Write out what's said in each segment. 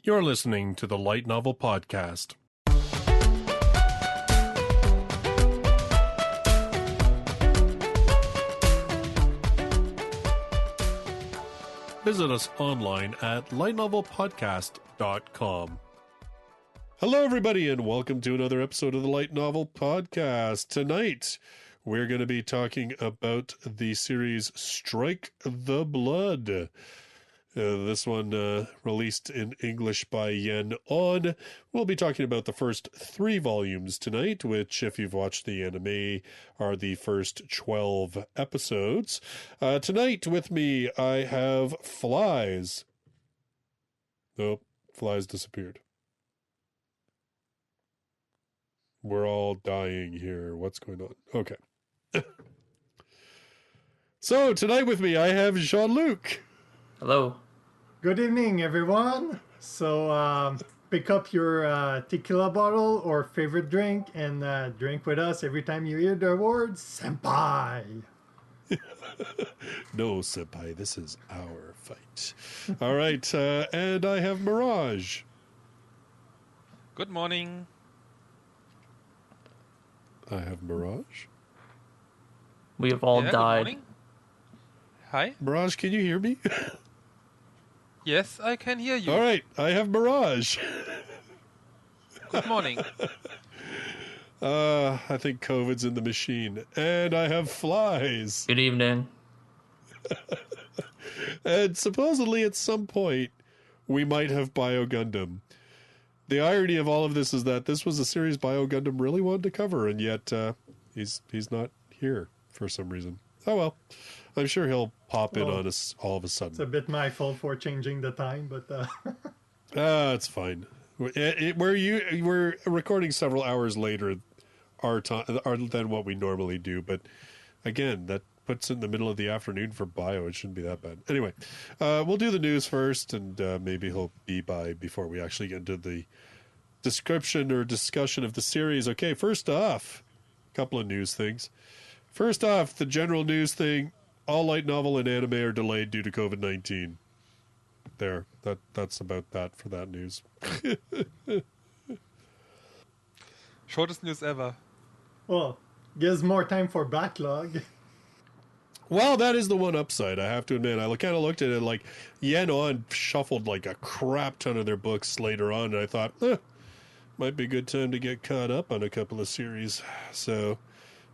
You're listening to the Light Novel Podcast. Visit us online at lightnovelpodcast.com. Hello, everybody, and welcome to another episode of the Light Novel Podcast. Tonight, we're going to be talking about the series Strike the Blood. This one released in English by Yen On. We'll be talking about the first 3 volumes tonight, which, if you've watched the anime, are the first 12 episodes. Tonight with me, I have Flies. Nope, Flies disappeared. We're all dying here. What's going on? Okay. So, tonight with me, I have Jean-Luc. Hello. Good evening, everyone. So pick up your tequila bottle or favorite drink and drink with us every time you hear the word senpai. No, senpai, this is our fight. All right, and I have Mirage. Good morning. I have Mirage. We have all Good died. morning. Hi. Mirage, can you hear me? Yes, I can hear you. All right, I have Mirage. Good morning. I think COVID's in the machine. And I have Flies. Good evening. And supposedly at some point, we might have Bio Gundam. The irony of all of this is that this was a series Bio Gundam really wanted to cover, and yet he's not here for some reason. Oh well. I'm sure he'll pop in on us all of a sudden. It's a bit my fault for changing the time, but... It's fine. We're recording several hours later our time than what we normally do, but again, that puts it in the middle of the afternoon for Bio. It shouldn't be that bad. Anyway, we'll do the news first, and maybe he'll be by before we actually get into the description or discussion of the series. Okay, first off, a couple of news things. First off, the general news thing. All light novel and anime are delayed due to COVID-19. There. That's about that for that news. Shortest news ever. Well, gives more time for backlog. Well, that is the one upside, I have to admit. I kind of looked at it like Yen On shuffled like a crap ton of their books later on, and I thought, might be a good time to get caught up on a couple of series. So...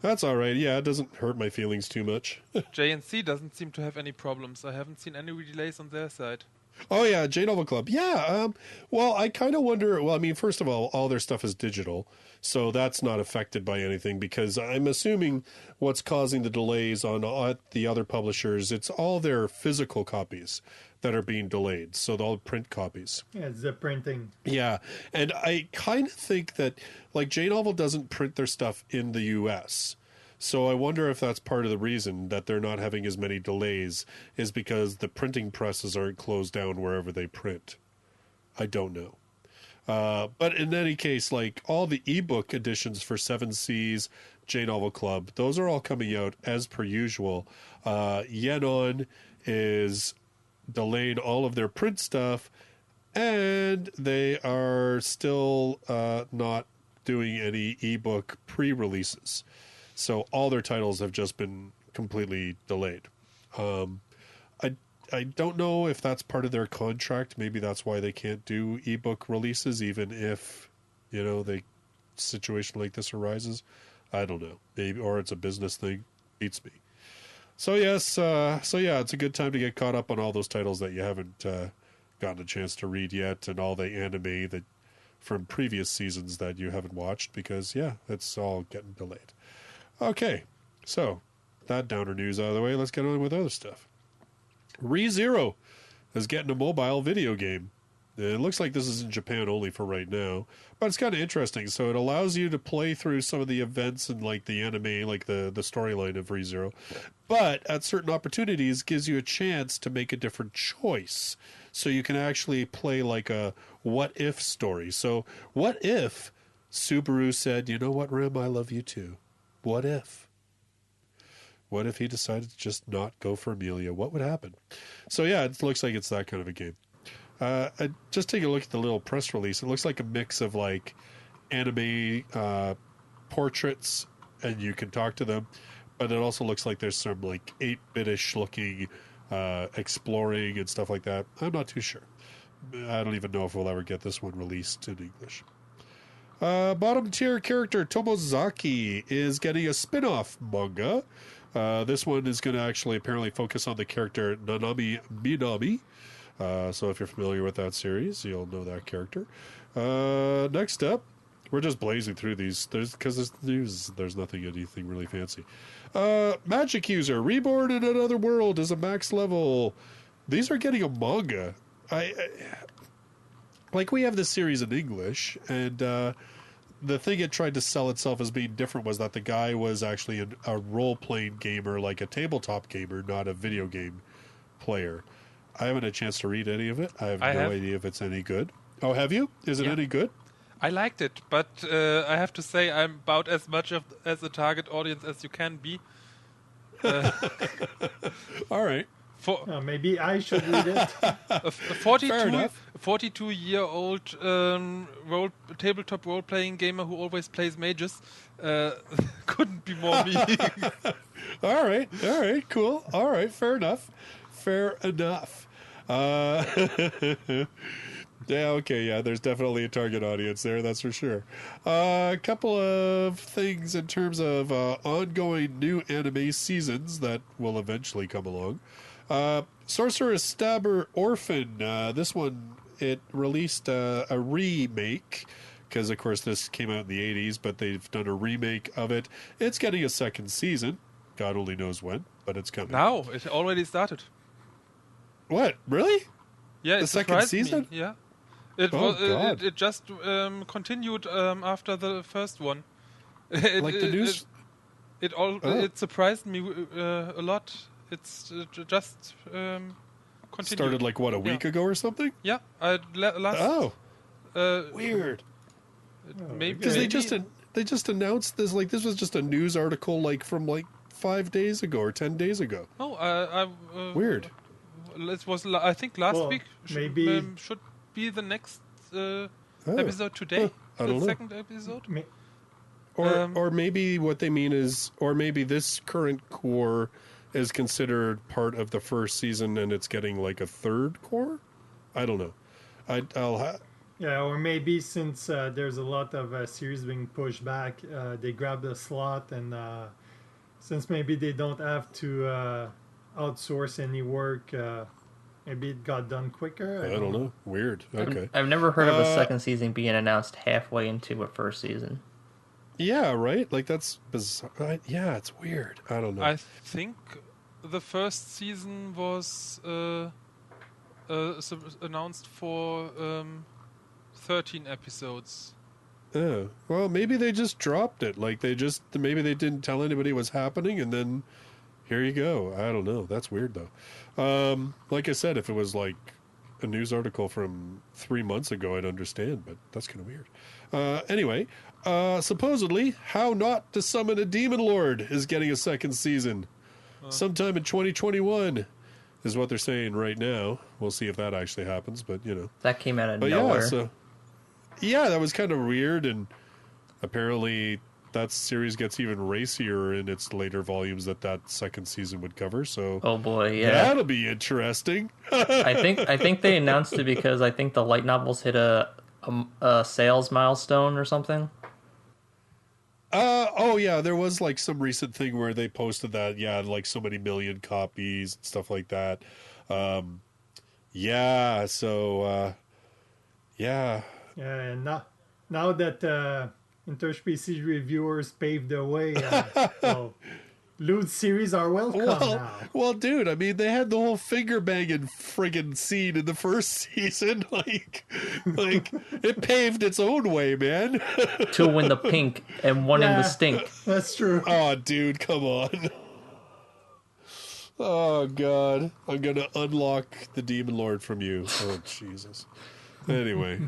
that's all right. Yeah, it doesn't hurt my feelings too much. JNC doesn't seem to have any problems. I haven't seen any delays on their side. Oh, yeah, J-Novel Club. Yeah, well, I kind of wonder... well, I mean, first of all their stuff is digital, so that's not affected by anything, because I'm assuming what's causing the delays on the other publishers, it's all their physical copies that are being delayed, so all print copies. Yeah, it's the printing. Yeah, and I kind of think that, like, J-Novel doesn't print their stuff in the U.S., so I wonder if that's part of the reason that they're not having as many delays is because the printing presses aren't closed down wherever they print. I don't know. But in any case, like, all the ebook editions for 7 Seas, J-Novel Club, those are all coming out as per usual. Yen On is delaying all of their print stuff, and they are still not doing any ebook pre-releases. So all their titles have just been completely delayed. I don't know if that's part of their contract. Maybe that's why they can't do ebook releases, even if, the situation like this arises. I don't know. Maybe, or it's a business thing. Beats me. So yes, it's a good time to get caught up on all those titles that you haven't gotten a chance to read yet, and all the anime that from previous seasons that you haven't watched, because it's all getting delayed. Okay, so that downer news out of the way, let's get on with other stuff. ReZero is getting a mobile video game. It looks like this is in Japan only for right now, but it's kind of interesting. So it allows you to play through some of the events and like the anime, like the storyline of ReZero, but at certain opportunities gives you a chance to make a different choice. So you can actually play like a what if story. So what if Subaru said, "You know what, Rim, I love you too." What if? What if he decided to just not go for Amelia? What would happen? So yeah, it looks like it's that kind of a game. Just take a look at the little press release. It looks like a mix of like anime portraits, and you can talk to them, but it also looks like there's some like 8-bit-ish looking exploring and stuff like that. I'm not too sure. I don't even know if we'll ever get this one released in English. Bottom tier character Tomozaki is getting a spin-off manga. This one is going to actually apparently focus on the character Nanami Minami. So if you're familiar with that series, you'll know that character. Next up, we're just blazing through these. Because there's news, there's anything really fancy. Magic User, Reborn in Another World is a max level. These are getting a manga. Like, we have this series in English, and the thing it tried to sell itself as being different was that the guy was actually a role-playing gamer, like a tabletop gamer, not a video game player. I haven't had a chance to read any of it. I have no idea if it's any good. Oh, have you? Is it any good? I liked it, but I have to say I'm about as much as a target audience as you can be. All right. Maybe I should read it. A 42-year-old tabletop role-playing gamer who always plays mages couldn't be more me. All right, cool. All right, fair enough. Yeah, okay, yeah, there's definitely a target audience there, that's for sure. A couple of things in terms of ongoing new anime seasons that will eventually come along. Sorcerous Stabber Orphen. This one, it released a remake, because of course this came out in the 80s, but they've done a remake of it. It's getting a second season. God only knows when, but it's coming. Now, it already started. What? Really? Yeah, the second season? Me. Yeah. It just continued after the first one. It surprised me a lot. It's just continued. Started like what, a week ago or something? Yeah, weird. Maybe because they just announced this. Like, this was just a news article like from like 5 days ago or 10 days ago. Oh, weird. It was I think last week. Maybe should be the next episode today. I don't know. Second episode. Or maybe what they mean is, or maybe this current core is considered part of the first season and it's getting like a third core? I don't know. Yeah, or maybe since there's a lot of series being pushed back, they grabbed a slot, and since maybe they don't have to outsource any work, maybe it got done quicker. I don't know. Weird. Okay. I've never heard of a second season being announced halfway into a first season. Yeah, right? Like, that's bizarre. Yeah, it's weird. I don't know. I think the first season was announced for 13 episodes. Yeah. Well, maybe they just dropped it. Like, maybe they didn't tell anybody it was happening, and then here you go. I don't know. That's weird, though. Like I said, if it was like a news article from 3 months ago, I'd understand, but that's kind of weird. Anyway, supposedly, How Not to Summon a Demon Lord is getting a second season. Sometime in 2021 is what they're saying right now. We'll see if that actually happens, but, you know. That came out of nowhere. Yeah, that was kind of weird, and apparently that series gets even racier in its later volumes that second season would cover, so... Oh boy, yeah. That'll be interesting. I think they announced it because I think the light novels hit a sales milestone or something. Oh yeah, there was like some recent thing where they posted that, like so many million copies and stuff like that. Yeah, and now that interspecies reviewers paved the way, lewd series are welcome now. Well, dude, I mean, they had the whole finger banging friggin' scene in the first season. Like it paved its own way, man. Two in the pink and one in the stink. That's true. Oh, dude, come on. Oh, God. I'm going to unlock the Demon Lord from you. Oh, Jesus. Anyway.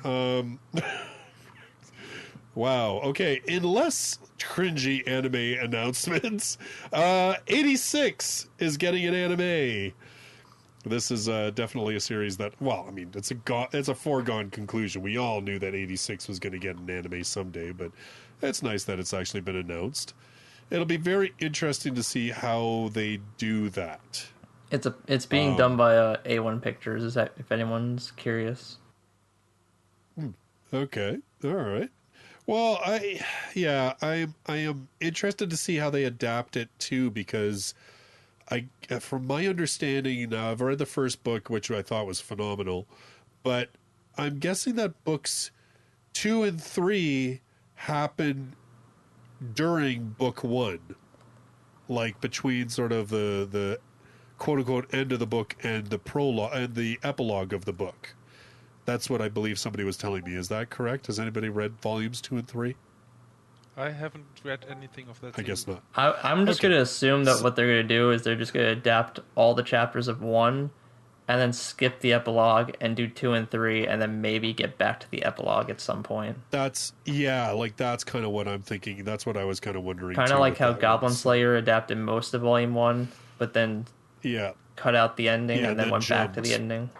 Wow. Okay. In less cringy anime announcements, 86 is getting an anime. This is definitely a series that, well, I mean, it's a foregone conclusion. We all knew that 86 was going to get an anime someday, but it's nice that it's actually been announced. It'll be very interesting to see how they do that. It's being done by A1 Pictures. Is that, if anyone's curious? Okay, all right. Well, I am interested to see how they adapt it too, because from my understanding, I've read the first book, which I thought was phenomenal, but I'm guessing that books 2 and 3 happen during book 1, like between sort of the quote unquote end of the book and the prologue and the epilogue of the book. That's what I believe somebody was telling me. Is that correct? Has anybody read volumes 2 and 3? I haven't read anything of that. I guess not. I'm just going to assume that what they're going to do is they're just going to adapt all the chapters of 1 and then skip the epilogue and do 2 and 3 and then maybe get back to the epilogue at some point. That's kind of what I'm thinking. That's what I was kind of wondering. Kind of like how Goblin Slayer adapted most of Volume 1, but then cut out the ending and then went back to the ending.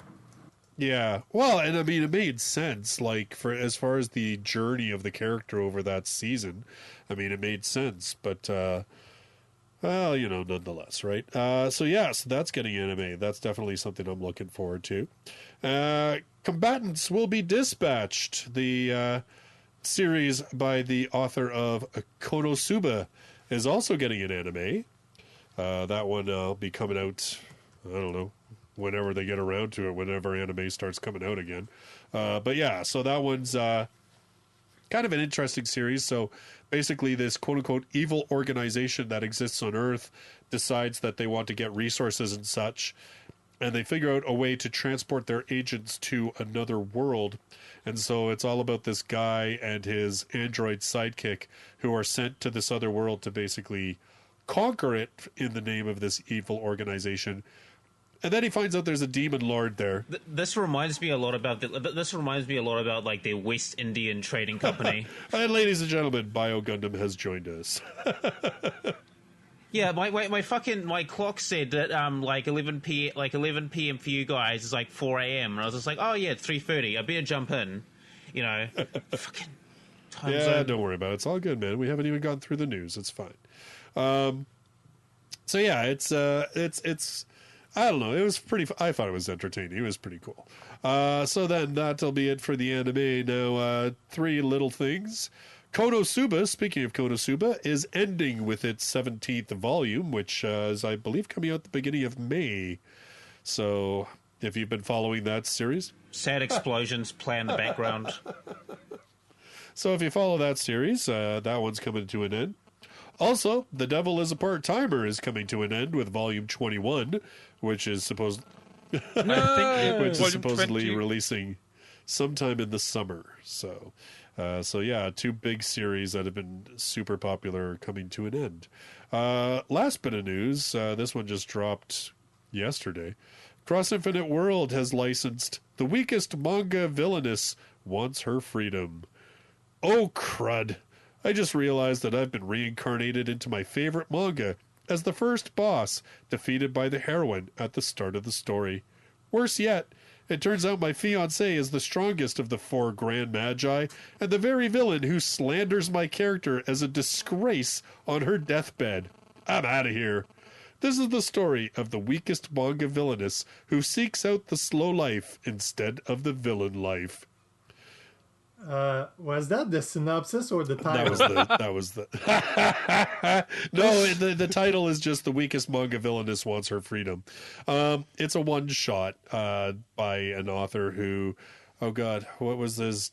Yeah, well, and I mean, it made sense, like, for as far as the journey of the character over that season. I mean, it made sense, but, well, you know, nonetheless, right? So that's getting anime. That's definitely something I'm looking forward to. Combatants Will Be Dispatched, the series by the author of Konosuba, is also getting an anime. That one will be coming out, I don't know, whenever they get around to it, whenever anime starts coming out again. But yeah, so that one's kind of an interesting series. So basically this quote-unquote evil organization that exists on Earth decides that they want to get resources and such, and they figure out a way to transport their agents to another world. And so it's all about this guy and his android sidekick who are sent to this other world to basically conquer it in the name of this evil organization. And then he finds out there's a demon lord there. This reminds me a lot about like the West Indian Trading Company. And ladies and gentlemen, Bio Gundam has joined us. Yeah, my clock said that like 11 p.m. for you guys is like 4 a.m. and I was just like, oh yeah, it's 3:30. I better jump in. You know, fucking time zone. Don't worry about it. It's all good, man. We haven't even gone through the news. It's fine. So yeah, it's I don't know. It was I thought it was entertaining. It was pretty cool. So then that'll be it for the anime. Now, 3 little things. Konosuba, speaking of Konosuba, is ending with its 17th volume, which is, I believe, coming out the beginning of May. So if you've been following that series. Sad explosions play in the background. So if you follow that series, that one's coming to an end. Also, The Devil is a Part-Timer is coming to an end with volume 21, which is supposedly releasing sometime in the summer. So yeah, 2 big series that have been super popular coming to an end. Last bit of news, this one just dropped yesterday. Cross Infinite World has licensed The Weakest Manga Villainess Wants Her Freedom. Oh, crud. I just realized that I've been reincarnated into my favorite manga as the first boss, defeated by the heroine at the start of the story. Worse yet, it turns out my fiancé is the strongest of the 4 Grand Magi, and the very villain who slanders my character as a disgrace on her deathbed. I'm out of here. This is the story of the weakest manga villainess who seeks out the slow life instead of the villain life. Was that the synopsis or the title? That was the No, the title is just The Weakest Manga Villainess Wants Her Freedom. It's a one-shot by an author who, oh god, what was this?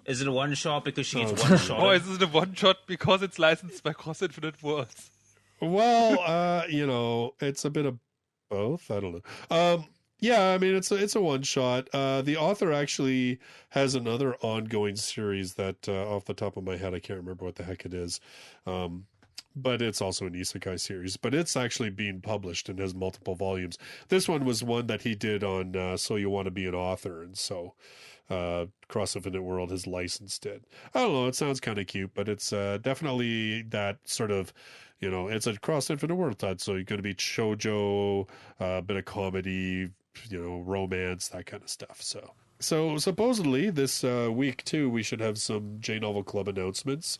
Is it a one-shot because she's one-shot? Or is it a one-shot because it's licensed by Cross Infinite Worlds? Well, you know, it's a bit of both. I don't know. Yeah, I mean, it's a one-shot. The author actually has another ongoing series that, off the top of my head, I can't remember what the heck it is. But it's also an isekai series. But it's actually being published and has multiple volumes. This one was one that he did on So You Want to Be an Author. And so Cross Infinite World has licensed it. I don't know. It sounds kind of cute, but it's definitely that sort of, it's a Cross Infinite World title. So you're going to be shoujo, a bit of comedy, romance, that kind of stuff. So supposedly this week too, we should have some J-Novel Club announcements.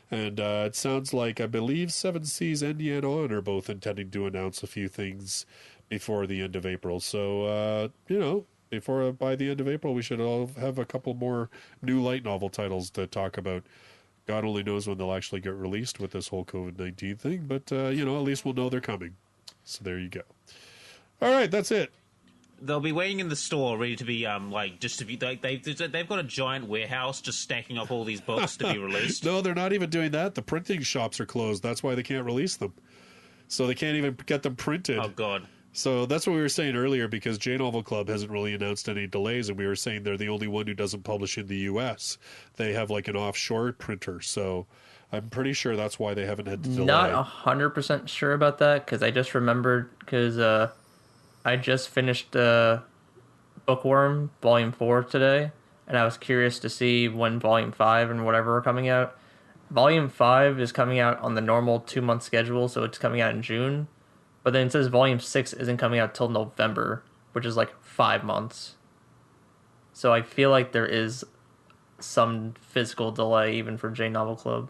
And it sounds like, I believe, Seven Seas and Yen On are both intending to announce a few things before the end of April. So, by the end of April, we should all have a couple more new light novel titles to talk about. God only knows when they'll actually get released with this whole COVID-19 thing, but, at least we'll know they're coming. So there you go. All right, that's it. They'll be waiting in the store, ready to be they've got a giant warehouse just stacking up all these books to be released. No, they're not even doing that. The printing shops are closed. That's why they can't release them. So they can't even get them printed. Oh God. So that's what we were saying earlier, because J-Novel Club hasn't really announced any delays, and we were saying they're the only one who doesn't publish in the U.S. They have like an offshore printer, so I'm pretty sure that's why they haven't had to delay. Not 100% sure about that, because I just remembered, because I just finished Bookworm Volume 4 today, and I was curious to see when Volume 5 and whatever are coming out. Volume 5 is coming out on the normal 2-month schedule, so it's coming out in June. But then it says Volume 6 isn't coming out till November, which is like 5 months. So I feel like there is some physical delay even for J-Novel Club.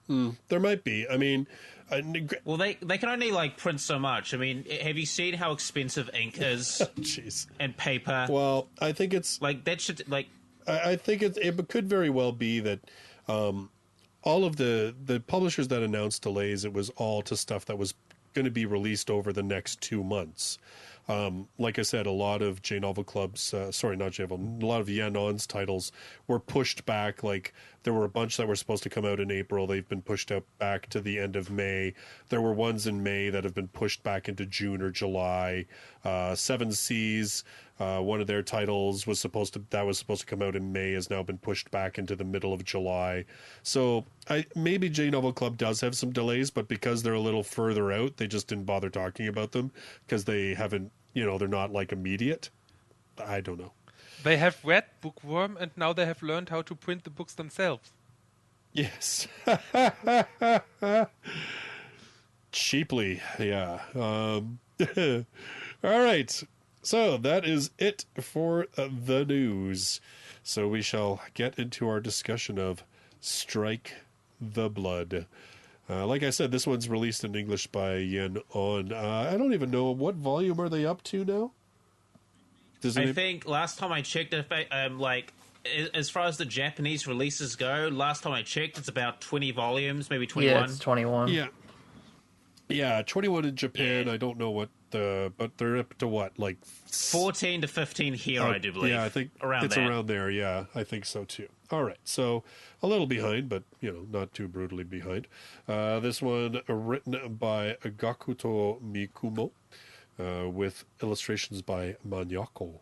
There might be. I mean... well, they can only print so much. I mean, have you seen how expensive ink is? Jeez. And paper. Well, I think it's that should I think it could very well be that all of the publishers that announced delays, it was all to stuff that was going to be released over the next 2 months. Like I said, a lot of J-Novel Club's, a lot of Yen On's titles were pushed back. Like, there were a bunch that were supposed to come out in April. They've been pushed out back to the end of May. There were ones in May that have been pushed back into June or July. Seven Seas, one of their titles was supposed to come out in May, has now been pushed back into the middle of July. So maybe J-Novel Club does have some delays, but because they're a little further out, they just didn't bother talking about them because they haven't, they're not immediate. I don't know. They have read Bookworm, and now they have learned how to print the books themselves. Yes. Cheaply, yeah. All right. So that is it for the news. So we shall get into our discussion of Strike the Blood. Like I said, this one's released in English by Yen On. I don't even know, what volume are they up to now? I think last time I checked, as far as the Japanese releases go, last time I checked, it's about 20 volumes, maybe 21. Yeah, it's 21. Yeah, 21 in Japan. Yeah. I don't know what but they're up to what, 14 to 15 here, I do believe. Yeah, I think it's around there. Yeah, I think so too. All right, so a little behind, but not too brutally behind. This one written by Gakuto Mikumo, with illustrations by Manyako.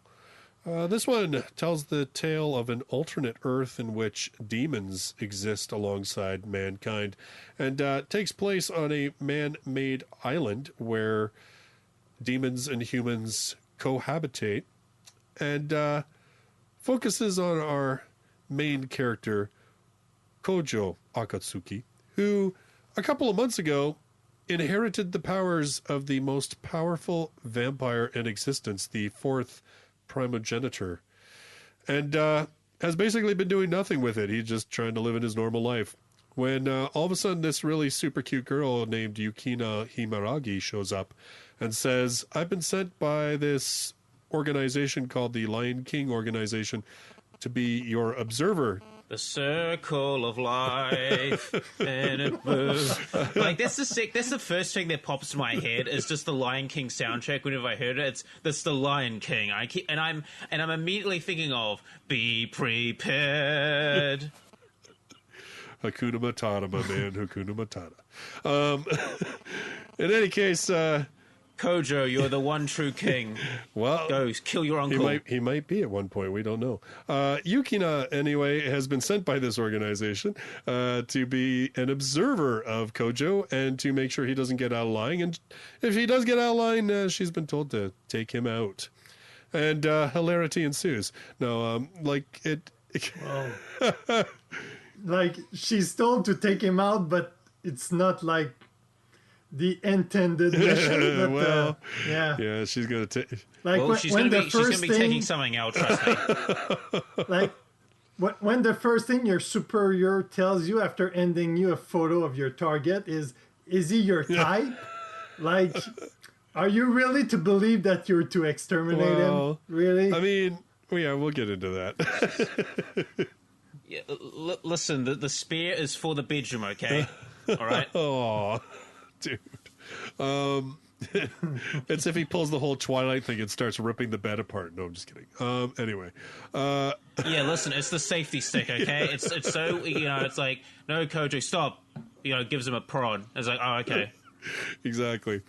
This one tells the tale of an alternate Earth in which demons exist alongside mankind, and takes place on a man-made island where demons and humans cohabitate, and focuses on our main character, Kojou Akatsuki, who a couple of months ago inherited the powers of the most powerful vampire in existence, the Fourth Primogenitor, and has basically been doing nothing with it. He's just trying to live in his normal life. When all of a sudden this really super cute girl named Yukina Himeragi shows up and says, I've been sent by this organization called the Lion King Organization to be your observer. The circle of life, and it moves. That's the first thing that pops in my head is just the Lion King soundtrack. Whenever I heard it, that's the Lion King. I'm immediately thinking of be prepared. Hakuna Matata, my man. Hakuna Matata. In any case, Kojou, you're the one true king. Well, go kill your uncle. He might be at one point. We don't know. Yukina, anyway, has been sent by this organization to be an observer of Kojou and to make sure he doesn't get out of line. And if he does get out of line, she's been told to take him out. and hilarity ensues. No, like it. Well, like she's told to take him out, but it's not like the intended mission. But, well, yeah, she's gonna take. Like well, she's gonna be taking something out. Trust me. Like when the first thing your superior tells you after ending you a photo of your target is he your type? Like, are you really to believe that you're to exterminate him? Really? I mean, we'll get into that. Yeah, listen, the spear is for the bedroom, okay? All right. Oh, dude. It's if he pulls the whole Twilight thing and starts ripping the bed apart. No, I'm just kidding. Anyway. Yeah, listen, it's the safety stick, okay? It's so, it's like, no, Kojou, stop. Gives him a prod. It's like, oh, okay. Exactly.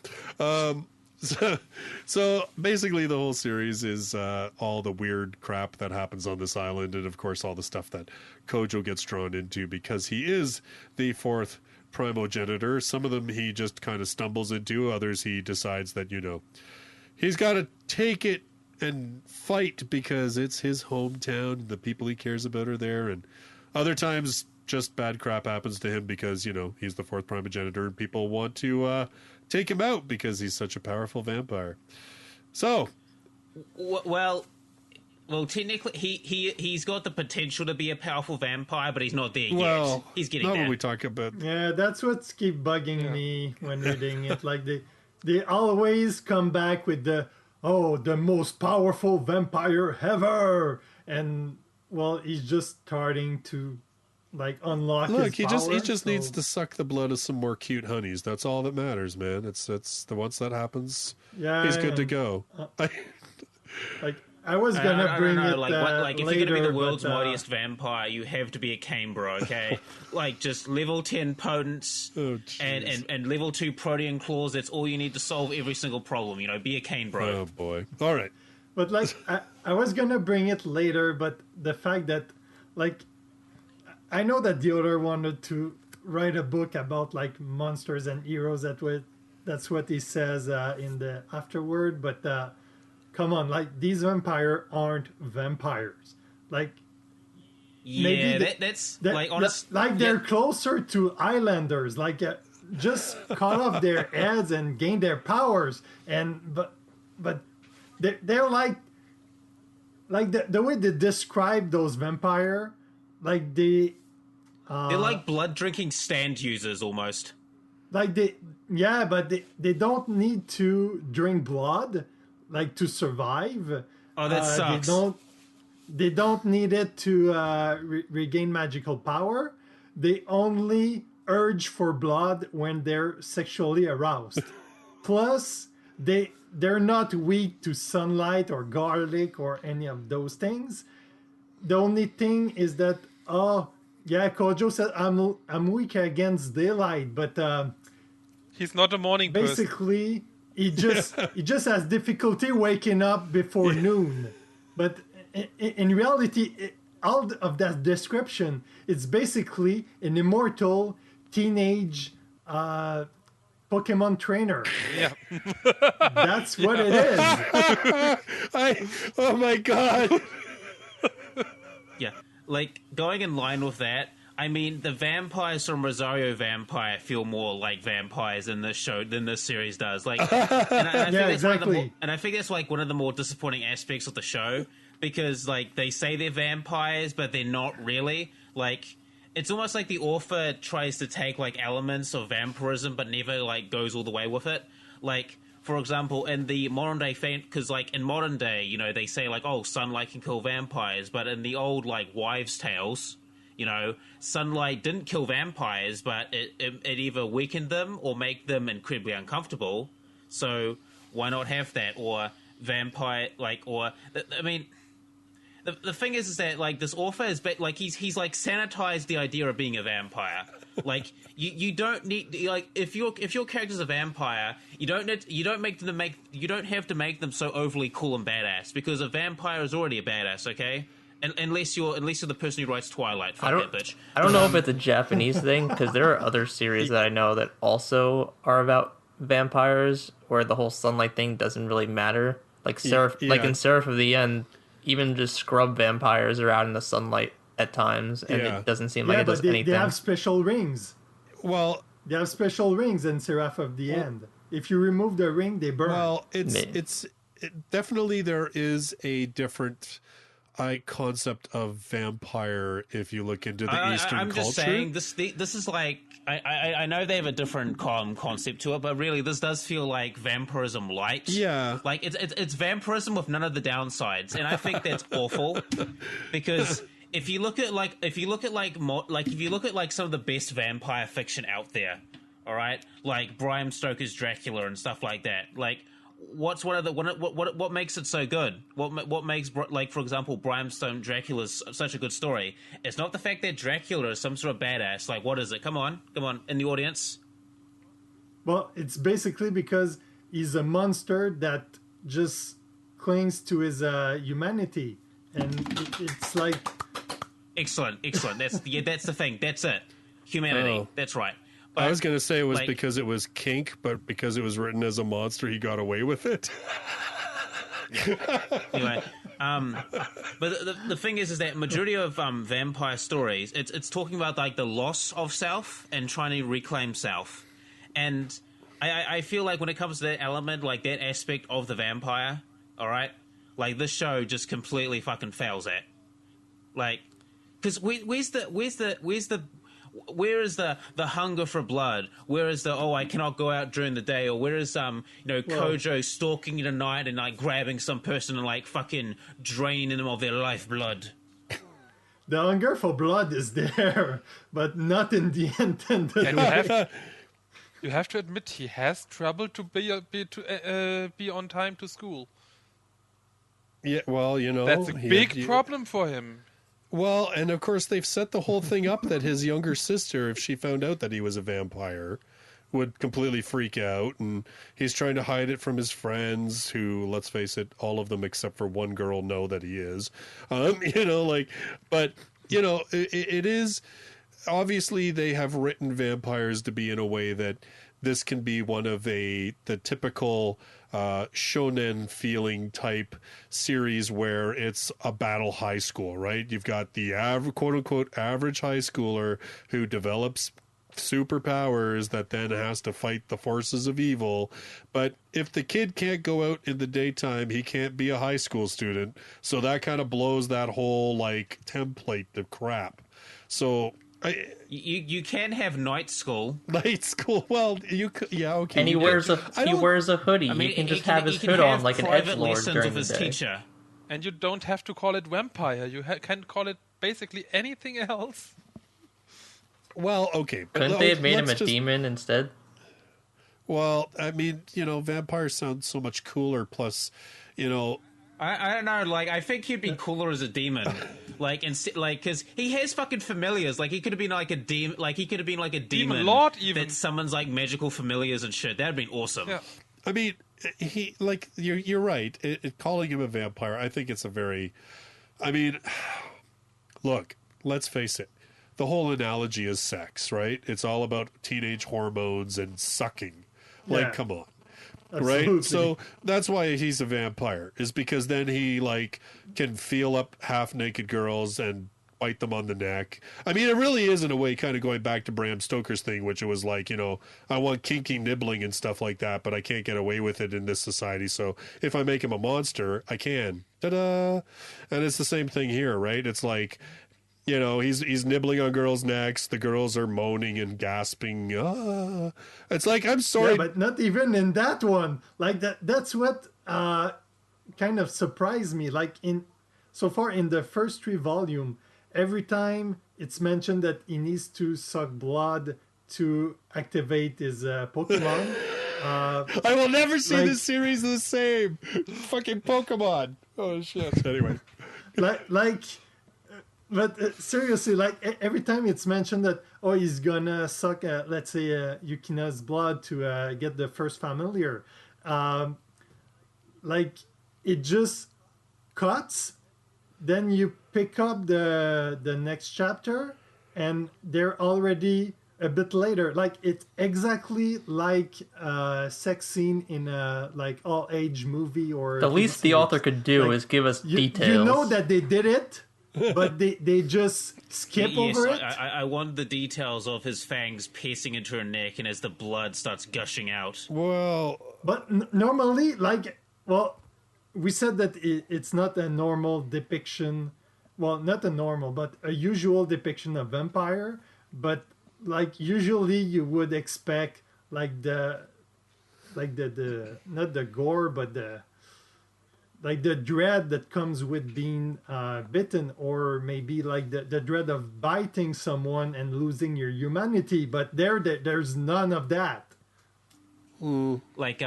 So basically the whole series is all the weird crap that happens on this island, and of course all the stuff that Kojou gets drawn into because he is the fourth primogenitor. Some of them he just kind of stumbles into, others he decides that, he's got to take it and fight because it's his hometown, the people he cares about are there, and other times just bad crap happens to him because, he's the fourth primogenitor and people want to take him out because he's such a powerful vampire. So, well, technically, he's got the potential to be a powerful vampire, but he's not there yet. He's getting there. When we talk about, yeah, that's what's keep bugging me when reading it. Like they always come back with the most powerful vampire ever, and he's just starting to unlock. Look, his power, he just needs to suck the blood of some more cute honeys. That's all that matters, man. It's the once that happens, he's good to go. I was gonna bring it if later, you're gonna be the world's but, mightiest vampire, you have to be a cane bro, okay? Just level 10 potence and level 2 protean claws. That's all you need to solve every single problem. Be a cane bro. Oh boy! All right. But I was gonna bring it later, but the fact that I know that the author wanted to write a book about monsters and heroes. That's what he says in the afterword. But come on, these vampires aren't vampires. They're closer to islanders. Just cut off their heads and gain their powers. But they're like the way they describe those vampires. They're like blood drinking stand users almost. But they don't need to drink blood to survive. Oh, that sucks. They don't need it to regain magical power. They only urge for blood when they're sexually aroused. Plus, they're not weak to sunlight or garlic or any of those things. The only thing is that Kojou said I'm weak against daylight, but he's not a morning person. Basically, he just has difficulty waking up before noon. But in reality, all of that description, it's basically an immortal teenage Pokemon trainer. Yeah, that's what it is. Oh my god. Yeah, going in line with that, I mean, the vampires from Rosario Vampire feel more like vampires in this show than this series does. And I think exactly. I think that's one of the more disappointing aspects of the show, because they say they're vampires, but they're not really. It's almost like the author tries to take elements of vampirism, but never goes all the way with it. For example, in the modern day because in modern day, they say sunlight can kill vampires, but in the old wives' tales, sunlight didn't kill vampires, but it either weakened them or make them incredibly uncomfortable. So why not have that? Or vampire, the thing is that this author is he's sanitized the idea of being a vampire. You don't need if your character's a vampire, you don't have to make them so overly cool and badass, because a vampire is already a badass, okay? Unless you're the person who writes Twilight. Fuck that bitch. I don't know if it's a Japanese thing, because there are other series that I know that also are about vampires where the whole sunlight thing doesn't really matter. Like like in Seraph of the End, even just scrub vampires are out in the sunlight at times, and it doesn't seem like it does anything. They have special rings. Well, they have special rings in Seraph of the End. If you remove the ring, they burn. Well, definitely there is a different concept of vampire if you look into the Eastern culture. I'm just saying this is like I know they have a different concept to it, but really this does feel like vampirism light. Yeah, like it's vampirism with none of the downsides, and I think that's awful because if you look at some of the best vampire fiction out there, all right, like Bram Stoker's Dracula and stuff like that, like. What makes it so good? What makes, like, for example, Bram Stoker Dracula's such a good story? It's not the fact that Dracula is some sort of badass. Like, what is it? Come on, in the audience. Well, it's basically because he's a monster that just clings to his humanity, and it's like excellent. That's the thing. That's it. Humanity. Oh. That's right. But, I was going to say it was because it was kink, but because it was written as a monster, he got away with it. Anyway, but the thing is that majority of vampire stories, it's talking about like the loss of self and trying to reclaim self. And I feel like when it comes to that element, like that aspect of the vampire, all right, like this show just completely fucking fails at. Like, because where is the hunger for blood? Where is the I cannot go out during the day? Or where is Kojou stalking in the night and like grabbing some person and like fucking draining them of their lifeblood? The hunger for blood is there, but not in the intended. And you have to admit he has trouble to be on time to school. Yeah, well, that's a big problem for him. Well, and of course they've set the whole thing up that his younger sister, if she found out that he was a vampire, would completely freak out, and he's trying to hide it from his friends who, let's face it, all of them except for one girl know that he is. But it is obviously they have written vampires to be in a way that this can be one of the typical shonen feeling type series where it's a battle high school, right? You've got the quote unquote average high schooler who develops superpowers that then has to fight the forces of evil. But if the kid can't go out in the daytime, he can't be a high school student. So that kind of blows that whole like template to crap. So you can have night school. Night school. Well, okay. And he wears a hoodie. I mean, you can just have his hood on like an edgelord during the day. Teacher. And you don't have to call it vampire. You can call it basically anything else. Well, okay. Couldn't they have made him a demon instead? Well, I mean, vampire sounds so much cooler. Plus, I don't know. Like, I think he'd be cooler as a demon. Because he has fucking familiars. Like, he could have been like a demon. Like, he could have been like a demon lord, even. that summons like magical familiars and shit. That'd been awesome. Yeah. I mean, you're right. Calling him a vampire, I think it's a very. I mean, look. Let's face it. The whole analogy is sex, right? It's all about teenage hormones and sucking. Like, come on. Absolutely. Right? So that's why he's a vampire, is because then he like can feel up half naked girls and bite them on the neck. I mean, it really is in a way kind of going back to Bram Stoker's thing, which it was like, I want kinky nibbling and stuff like that, but I can't get away with it in this society. So if I make him a monster, I can. Ta-da! And it's the same thing here, right? It's like, he's nibbling on girls' necks. The girls are moaning and gasping. Ah. It's like, I'm sorry. Yeah, but not even in that one. Like that's what kind of surprised me. Like so far in the first 3 volumes, every time it's mentioned that he needs to suck blood to activate his Pokemon. I will never see this series the same. Fucking Pokemon. Oh, shit. Anyway. But seriously, like every time it's mentioned that he's gonna suck, let's say Yukina's blood to get the first familiar, like it just cuts. Then you pick up the next chapter, and they're already a bit later. Like it's exactly like a sex scene in a like all age movie or. The least the author could do is give us details. You know that they did it, but they just skip over it. I want the details of his fangs piercing into her neck, and as the blood starts gushing out. Well, but normally, like, well, we said that it's not a normal depiction. Well, not a normal, but a usual depiction of vampire. But like usually, you would expect like the not the gore, but the dread that comes with being bitten, or maybe like the dread of biting someone and losing your humanity. But there's none of that. Like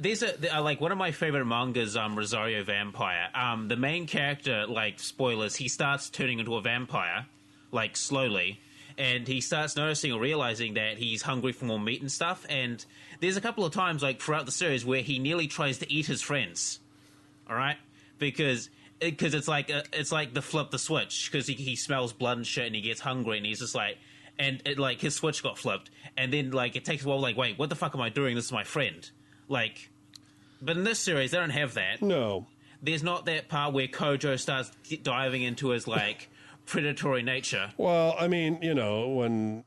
there's like one of my favorite mangas, Rosario Vampire. The main character, like spoilers, he starts turning into a vampire, like slowly, and he starts noticing or realizing that he's hungry for more meat and stuff. And there's a couple of times, like throughout the series, where he nearly tries to eat his friends. All right, because it's like the flip the switch, because he smells blood and shit, and he gets hungry, and he's just like. And like his switch got flipped, and then like it takes a while. Like, wait, what the fuck am I doing? This is my friend. Like, but in this series, they don't have that. No, there's not that part where Kojou starts diving into his like predatory nature. Well, I mean, you know, when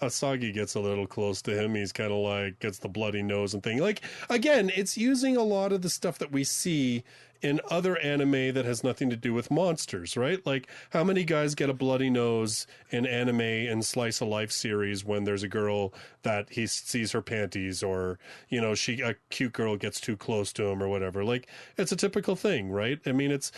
Asagi gets a little close to him, he's kind of like gets the bloody nose and thing. Like, again, it's using a lot of the stuff that we see in other anime that has nothing to do with monsters, right? Like, how many guys get a bloody nose in anime and slice of life series when there's a girl that he sees her panties, or, you know, a cute girl gets too close to him or whatever. Like, it's a typical thing, right? I mean, it's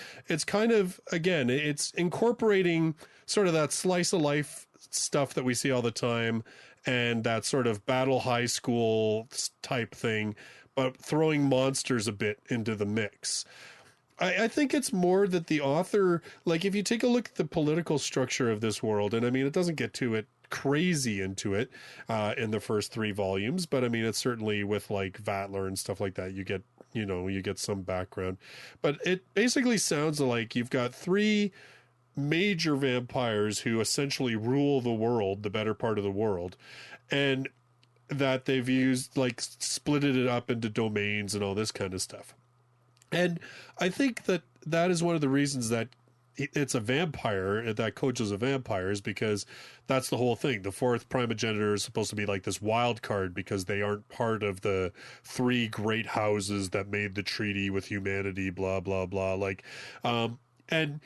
kind of, again, it's incorporating sort of that slice of life stuff that we see all the time, and that sort of battle high school type thing, but throwing monsters a bit into the mix. I think it's more that the author, like, if you take a look at the political structure of this world, and I mean, it doesn't get crazy into it in the first 3 volumes, but I mean, it's certainly with like Vatler and stuff like that, you get some background. But it basically sounds like you've got 3 major vampires who essentially rule the world, the better part of the world, and that they've used, like, splitted it up into domains and all this kind of stuff. And I think that is one of the reasons that it's a vampire, that Kojou's a vampire, is because that's the whole thing. The Fourth Primogenitor is supposed to be like this wild card because they aren't part of the 3 great houses that made the treaty with humanity, blah, blah, blah. Like, and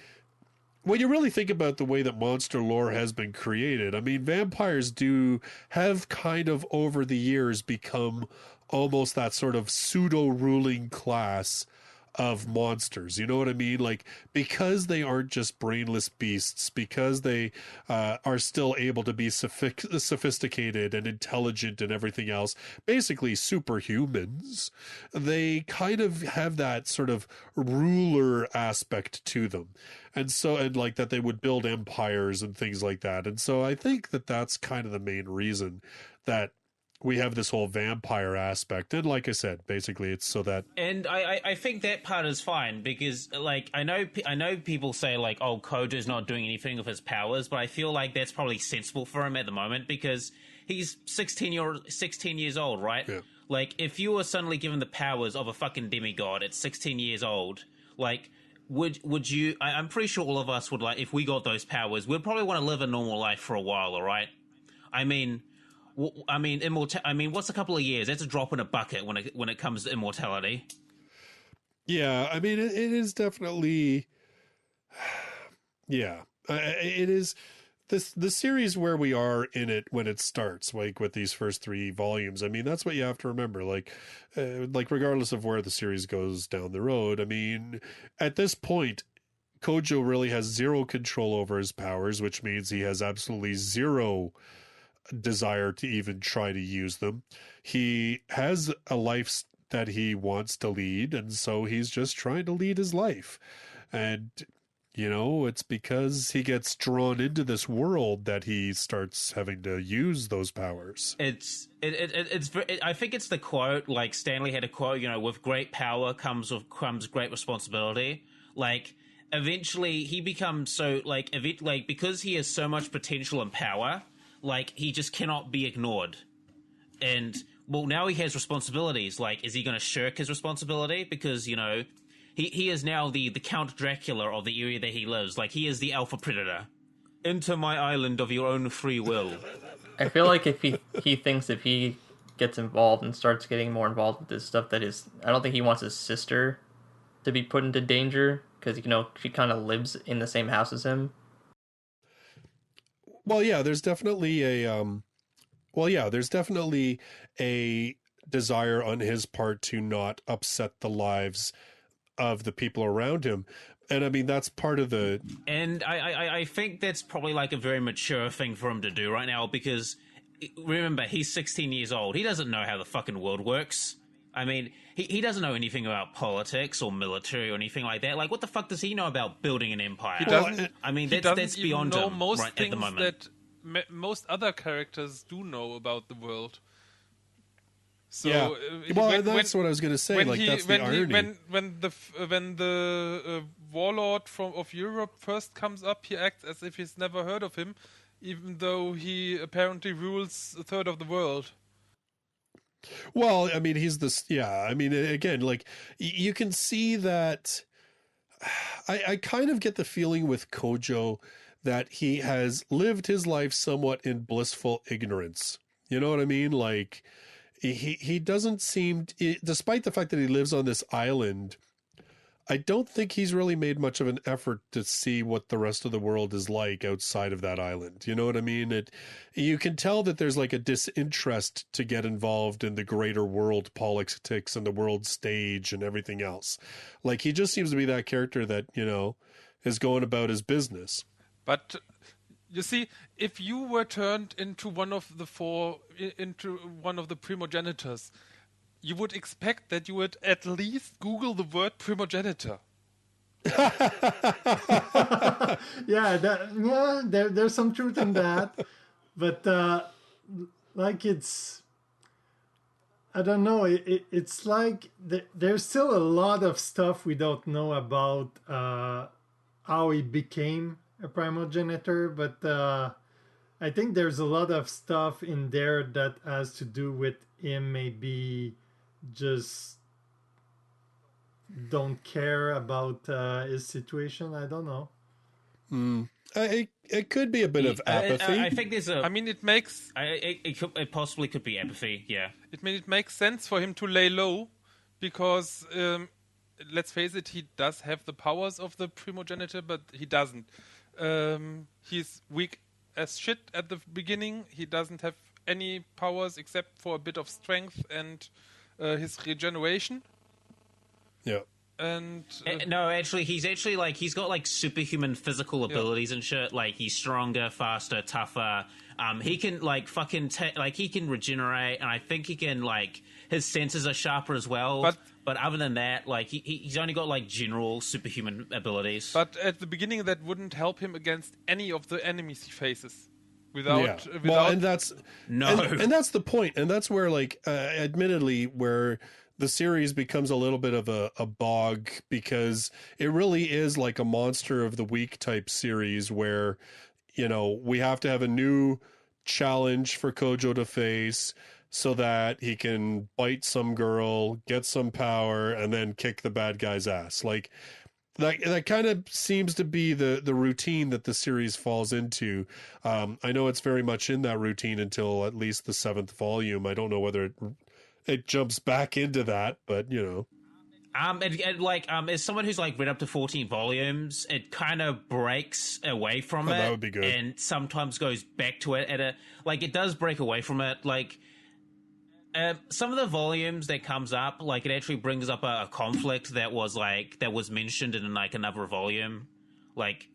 when you really think about the way that monster lore has been created, I mean, vampires do have kind of over the years become almost that sort of pseudo-ruling class of monsters. You know what I mean? Like, because they aren't just brainless beasts, because they are still able to be sophisticated and intelligent and everything else, basically superhumans, they kind of have that sort of ruler aspect to them. And so, and like that they would build empires and things like that. And so I think that that's kind of the main reason that we have this whole vampire aspect. And like I said, basically it's so that... And I think that part is fine, because, like, I know people say, like, oh, Kojou's not doing anything with his powers, but I feel like that's probably sensible for him at the moment, because he's 16 years old, right? Yeah. Like, if you were suddenly given the powers of a fucking demigod at 16 years old, like, would you... I'm pretty sure all of us would, like, if we got those powers, we'd probably want to live a normal life for a while, all right? I mean, what's a couple of years? That's a drop in a bucket when it comes to immortality. Yeah, I mean, it is definitely... Yeah, it is... The series where we are in it when it starts, like with these first 3 volumes, I mean, that's what you have to remember. Like regardless of where the series goes down the road, I mean, at this point, Kojou really has 0 control over his powers, which means he has absolutely 0 desire to even try to use them. He has a life that he wants to lead, and so he's just trying to lead his life. And, you know, it's because he gets drawn into this world that he starts having to use those powers. I think it's the quote, like Stanley had a quote, you know, with great power comes great responsibility. Like, eventually he becomes so, like, because he has so much potential and power, like he just cannot be ignored. And well, now he has responsibilities. Like, is he going to shirk his responsibility? Because, you know, he is now the Count Dracula of the area that he lives. Like, he is the alpha predator. Enter my island of your own free will. I feel like if he thinks if he gets involved and starts getting more involved with this stuff, I don't think he wants his sister to be put into danger, because, you know, she kind of lives in the same house as him. Well, yeah, there's definitely a desire on his part to not upset the lives of the people around him. And I mean, that's part of the... And I think that's probably like a very mature thing for him to do right now, because remember, he's 16 years old. He doesn't know how the fucking world works. I mean, he doesn't know anything about politics or military or anything like that. Like, what the fuck does he know about building an empire? He doesn't. I mean, He that's beyond know him most right things at the moment. that most other characters do know about the world. So, Yeah. Well, that's what I was going to say. Like, that's the irony. When the warlord of Europe first comes up, he acts as if he's never heard of him, even though he apparently rules a third of the world. Well, I mean, he's this. Yeah, I mean, again, like you can see that. I kind of get the feeling with Kojou that he has lived his life somewhat in blissful ignorance. You know what I mean? Like he doesn't seem, despite the fact that he lives on this island, I don't think he's really made much of an effort to see what the rest of the world is like outside of that island. You know what I mean? You can tell that there's like a disinterest to get involved in the greater world politics and the world stage and everything else. Like, he just seems to be that character that, you know, is going about his business. But you see, if you were turned into one of the primogenitors, you would expect that you would at least Google the word primogenitor. There's some truth in that, but like I don't know. It's like there's still a lot of stuff we don't know about how he became a primogenitor, but I think there's a lot of stuff in there that has to do with him maybe just don't care about his situation. I don't know. It could be a bit of apathy. I think there's a... I mean, it makes... It possibly could be apathy, yeah. It makes sense for him to lay low, because, let's face it, he does have the powers of the primogenitor, but he doesn't. He's weak as shit at the beginning. He doesn't have any powers except for a bit of strength and his regeneration. Yeah. And no, actually, he's got like superhuman physical abilities and shit. Like, he's stronger, faster, tougher. He can like he can regenerate, and I think he can, like, his senses are sharper as well. But other than that, like, he's only got like general superhuman abilities. But at the beginning, that wouldn't help him against any of the enemies he faces. Without and that's and that's the point, and that's where, like, admittedly, where the series becomes a little bit of a bog, because it really is like a monster of the week type series where, you know, we have to have a new challenge for Kojou to face so that he can bite some girl, get some power, and then kick the bad guy's ass. Like, that kind of seems to be the routine that the series falls into. I know it's very much in that routine until at least the 7th volume. I don't know whether it jumps back into that, but, you know. As someone who's like read up to 14 volumes, it kind of breaks away from it. That would be good. And sometimes goes back to it it does break away from it. Like, some of the volumes that comes up, like, it actually brings up a conflict that was mentioned in like another volume. Like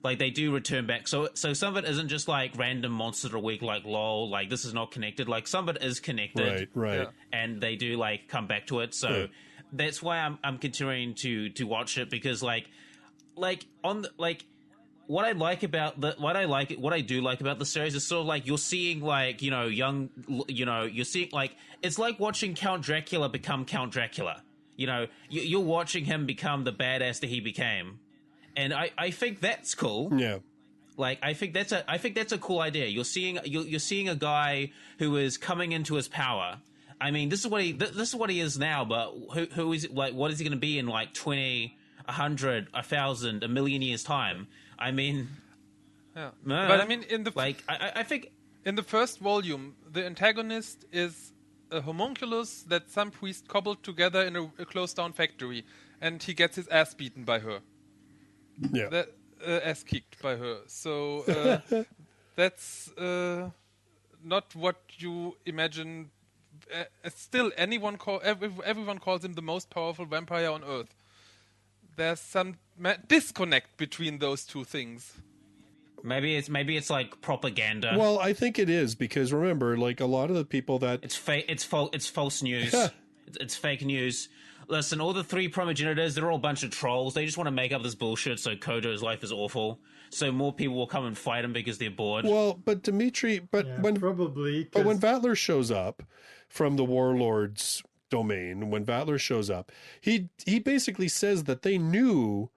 they do return back. So some of it isn't just like random monster of the week, like lol, like this is not connected. Like, some of it is connected. Right. Yeah. And they do like come back to it. So that's why I'm continuing to watch it, because what I do like about the series is sort of like you're seeing, like, you know, you're seeing, like, it's like watching Count Dracula become Count Dracula. You know, you're watching him become the badass that he became. And I think that's cool. Yeah. Like, I think that's a cool idea. You're seeing a guy who is coming into his power. I mean, this is what he is now, but who is, like, what is he going to be in, like, 20, 100, 1,000, a million years time? I mean, yeah. But I mean, I think in the first volume, the antagonist is a homunculus that some priest cobbled together in a closed-down factory, and he gets his ass beaten by her. Yeah. Ass kicked by her. So that's not what you imagine. Still, everyone calls him the most powerful vampire on Earth. There's some disconnect between those two things. Maybe it's like propaganda. Well, I think it is, because remember, like, a lot of the people that it's false news. Yeah. It's fake news. Listen, all the 3 Primogenitors, they're all a bunch of trolls. They just want to make up this bullshit so Kojou's life is awful. So more people will come and fight him because they're bored. Well, but Dimitri, when Vatler shows up from the Warlord's domain, when Vatler shows up, he basically says that he knew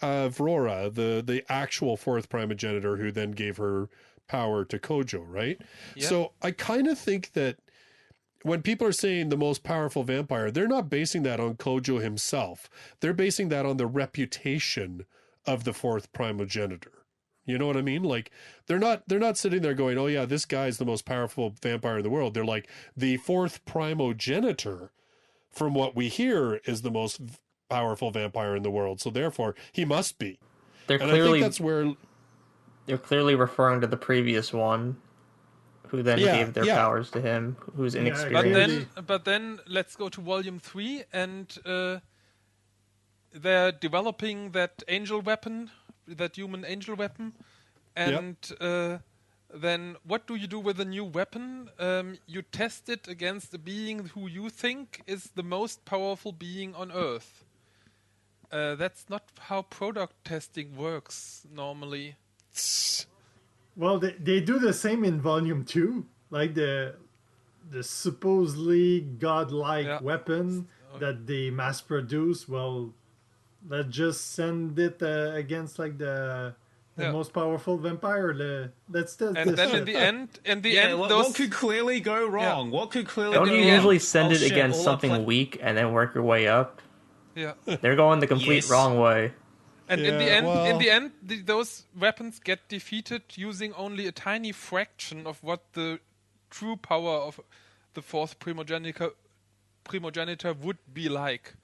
Aurora, the actual Fourth Primogenitor, who then gave her power to Kojou, right? Yeah. So I kind of think that when people are saying the most powerful vampire, they're not basing that on Kojou himself. They're basing that on the reputation of the Fourth Primogenitor. You know what I mean? Like, they're not sitting there going, "Oh yeah, this guy's the most powerful vampire in the world." They're like, the Fourth Primogenitor, from what we hear, is the most powerful vampire in the world. So therefore, he must be. I think that's where they're clearly referring to the previous one, who then gave their powers to him, who's inexperienced. But then let's go to Volume 3, and they're developing that angel weapon, that human angel weapon, and then what do you do with a new weapon? You test it against a being who you think is the most powerful being on Earth. That's not how product testing works normally. Well, they do the same in Volume 2, like the supposedly godlike weapon that they mass produce. Well, let's just send it against like the most powerful vampire. Let's test and this then shit. in the end, what could clearly go wrong? What could clearly Don't go you wrong? usually send it against something weak and then work your way up? Yeah, they're going the complete wrong way. And in the end, those weapons get defeated using only a tiny fraction of what the true power of the Fourth Primogenitor would be like.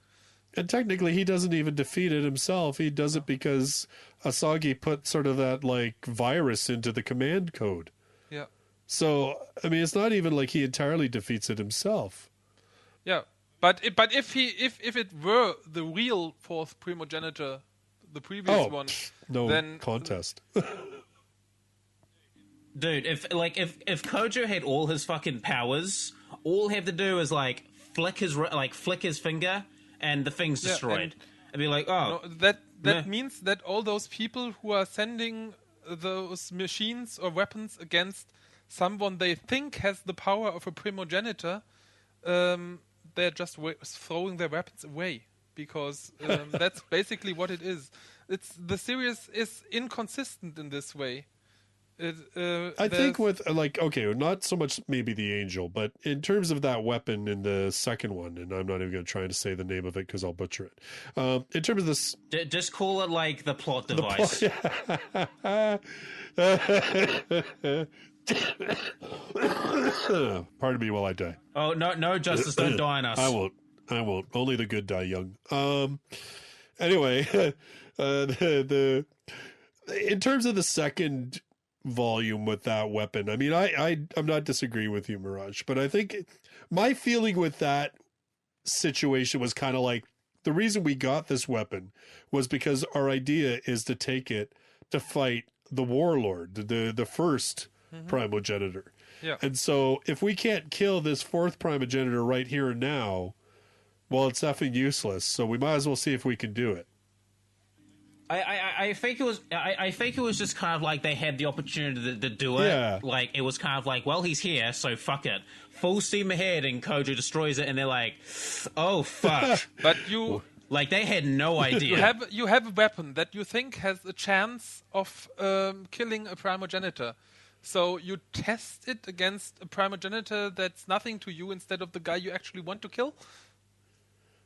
And technically, he doesn't even defeat it himself. He does it because Asagi put sort of that, like, virus into the command code. Yeah. So, I mean, it's not even like he entirely defeats it himself. Yeah, but if it were the real Fourth Primogenitor, the previous one, then contest. Dude, if Kojou had all his fucking powers, all he had to do is like flick his finger, and the thing's destroyed. I'd be like, oh, no, that means that all those people who are sending those machines or weapons against someone they think has the power of a primogenitor, they're just throwing their weapons away. Because that's basically what it is. The series is inconsistent in this way. I think with, like, okay, not so much maybe the angel, but in terms of that weapon in the second one, and I'm not even going to try to say the name of it because I'll butcher it. In terms of this... Just call it, like, the plot device. Pardon me while I die. Oh, no, Justus, don't die on us. I won't. Only the good die young. Anyway, in terms of the second volume with that weapon, I mean, I'm not disagreeing with you, Mirage, but I think my feeling with that situation was kind of like, the reason we got this weapon was because our idea is to take it to fight the warlord, the first primogenitor. Yeah. And so if we can't kill this fourth primogenitor right here and now, well, it's effing useless. So we might as well see if we can do it. I think it was just kind of like they had the opportunity to do it. Yeah. Like, it was kind of like, well, he's here, so fuck it. Full steam ahead, and Kojou destroys it, and they're like, oh, fuck. But you Like, they had no idea. You have a weapon that you think has a chance of killing a primogenitor. So you test it against a primogenitor that's nothing to you instead of the guy you actually want to kill.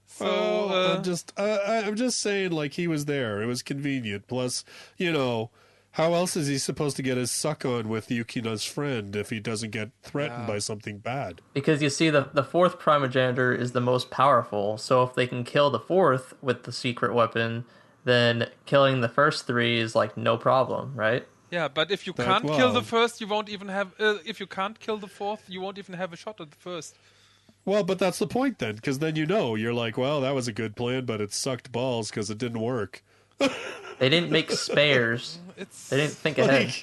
So I'm just saying, like, he was there. It was convenient. Plus, how else is he supposed to get his suck on with Yukina's friend if he doesn't get threatened by something bad? Because you see, the fourth primogenitor is the most powerful, so if they can kill the fourth with the secret weapon, then killing the first three is, like, no problem, right? Yeah, but if you can't kill the first, you won't even have... if you can't kill the fourth, you won't even have a shot at the first. Well, but that's the point then, because then you're like, well, that was a good plan, but it sucked balls because it didn't work. They didn't make spares. They didn't think ahead.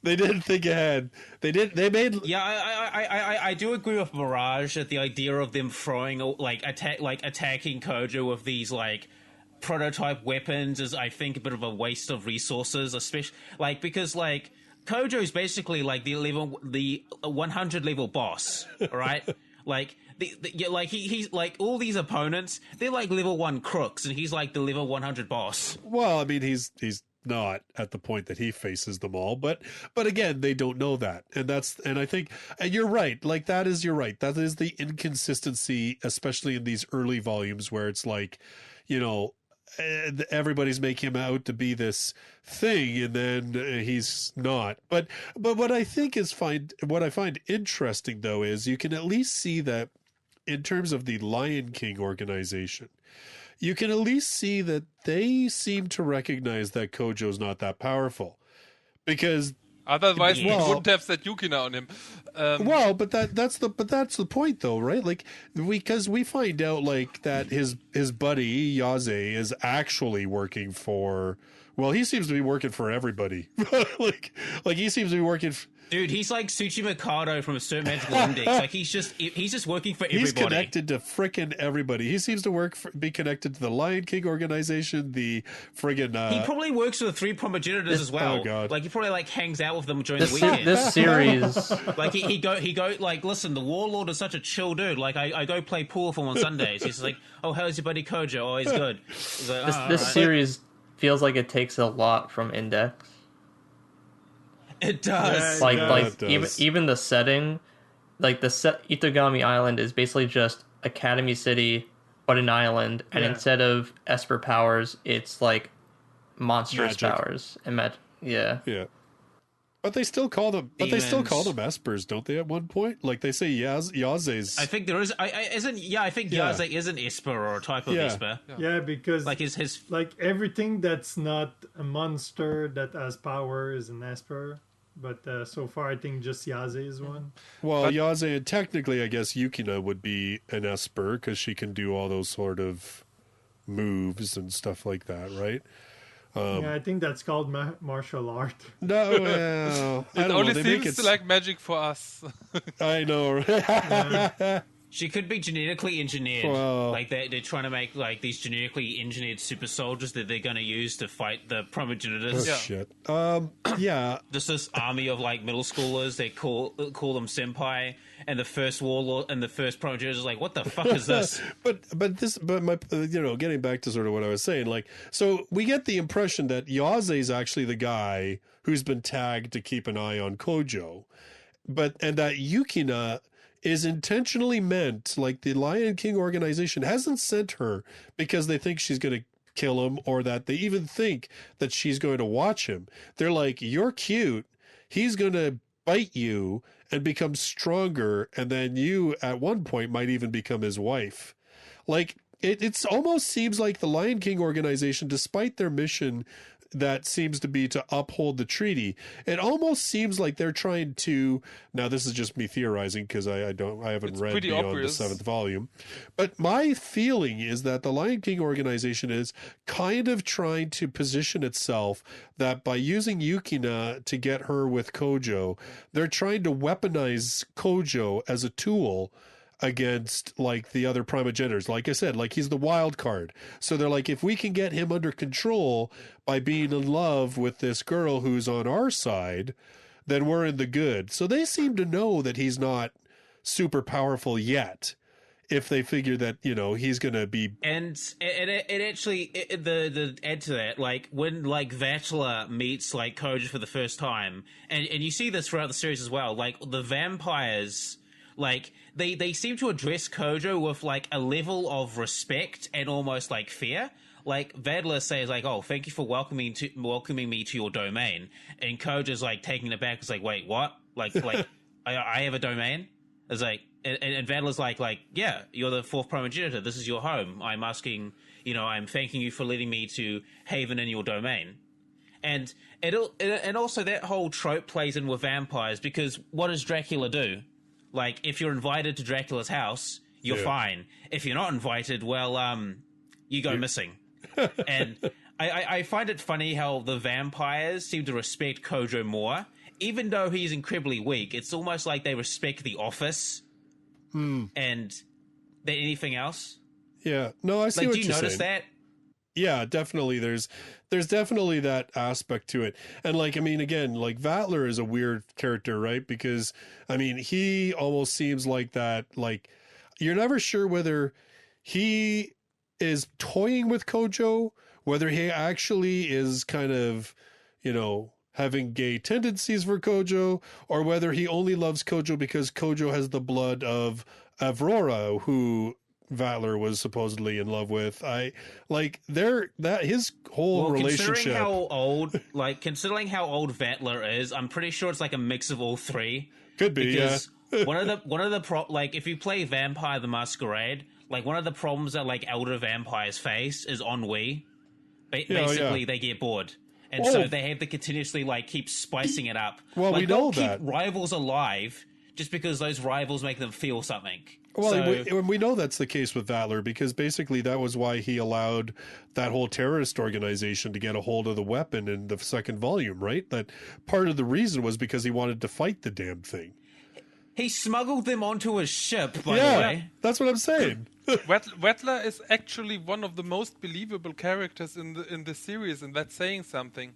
They didn't think ahead. They made. Yeah, I do agree with Mirage that the idea of them throwing attacking Kojou with these like prototype weapons is, I think, a bit of a waste of resources, especially because Kojou is basically like the 100 level boss, right? He's like all these opponents, they're like level 1 crooks, and he's like the level 100 boss. Well, I mean, he's not at the point that he faces them all, but again, they don't know that, and I think, and you're right. Like you're right. That is the inconsistency, especially in these early volumes where it's like, everybody's making him out to be this thing, and then he's not. But what I think what I find interesting though is you can at least see that in terms of the Lion King organization, you can at least see that they seem to recognize that Kojou's not that powerful, because otherwise we wouldn't have set Yukina on him. That's the point though, right? Like, because we find out like that his buddy Yaze is actually working for. Well, he seems to be working for everybody. like he seems to be working. Dude, he's like Tsuchi Mikado from a certain magical index. Like he's just working for everybody. He's connected to frickin' everybody. He seems to be connected to the Lion King organization. The friggin' he probably works with the three promogenitors as well. Oh god! Like he probably like hangs out with them during the weekend. This series, like he go like, listen, the Warlord is such a chill dude. Like I go play pool for him on Sundays. He's like, oh, how's your buddy Kojou? Oh, he's good. He's like, this series feels like it takes a lot from Index. It does. It does. Even the setting, like Itagami Island is basically just Academy City, but an island, and instead of Esper powers, it's like monstrous powers and magic. Yeah. But they still call them. But Demons. they still call them Espers, don't they? At one point, like they say Yaze's. I think there is. I think Yaze is an Esper or a type of Esper. Yeah, because like his like everything that's not a monster that has power is an Esper. But so far, I think just Yaze is one. Well, Yaze, and technically, I guess Yukina would be an Esper because she can do all those sort of moves and stuff like that, right? Yeah, I think that's called martial art. No, well, it only seems like magic for us. I know. She could be genetically engineered. Well, like they're trying to make like these genetically engineered super soldiers that they're going to use to fight the promogenitors. Oh, shit. Yeah. Just this army of like middle schoolers. They call them senpai, and the first warlord and the first promogenitor is like, what the fuck is this? but my getting back to sort of what I was saying, like, so we get the impression that Yaze is actually the guy who's been tagged to keep an eye on Kojou, and that Yukina is intentionally meant, like the Lion King organization hasn't sent her because they think she's going to kill him, or that they even think that she's going to watch him. They're like, you're cute. He's going to bite you and become stronger. And then you at one point might even become his wife. Like it's almost seems like the Lion King organization, despite their mission that seems to be to uphold the treaty, it almost seems like they're trying to, now this is just me theorizing because I haven't read beyond obvious. the 7th volume, but my feeling is that the Lion King organization is kind of trying to position itself that by using Yukina to get her with Kojou, they're trying to weaponize Kojou as a tool against like the other primogenitors. Like I said, like he's the wild card. So they're like, if we can get him under control by being in love with this girl who's on our side, then we're in the good. So they seem to know that he's not super powerful yet. if they figure that, he's going to be... And it actually, the add to that, like, when, like, Vatler meets, like, Kojou for the first time, and you see this throughout the series as well, like, the vampires, like, they seem to address Kojou with, like, a level of respect and almost, like, fear. Like, Vadler says, like, oh, thank you for welcoming me to your domain. And Kojou's, like, taking it back. It's like, wait, what? Like, I have a domain? It's like, and Vadler's like, yeah, you're the fourth primogenitor. This is your home. I'm asking, I'm thanking you for letting me to haven in your domain. And and also that whole trope plays in with vampires, because what does Dracula do? Like, if you're invited to Dracula's house, you're fine. If you're not invited, well, you go missing. And I find it funny how the vampires seem to respect Kojou more. Even though he's incredibly weak, it's almost like they respect the office and than anything else. Yeah. No, I see what you're saying. Do you notice that? Yeah, definitely. There's definitely that aspect to it. And, like, I mean, again, like, Vatler is a weird character, right? Because, I mean, he almost seems like that, like, you're never sure whether he is toying with Kojou, whether he actually is kind of, having gay tendencies for Kojou, or whether he only loves Kojou because Kojou has the blood of Aurora, who Vatler was supposedly in love with. His whole relationship. Considering how old Vatler is, I'm pretty sure it's like a mix of all three. Could be, because one of the if you play Vampire the Masquerade, like, one of the problems that, like, elder vampires face is ennui. Basically, they get bored. And so they have to continuously, like, keep spicing it up. Well, like, we know keep that. Rivals alive just because those rivals make them feel something. Well, we know that's the case with Vatler, because basically that was why he allowed that whole terrorist organization to get a hold of the weapon in the second volume, right? That part of the reason was because he wanted to fight the damn thing. He smuggled them onto his ship, by the way. That's what I'm saying. Vatler is actually one of the most believable characters in the series, and that's saying something.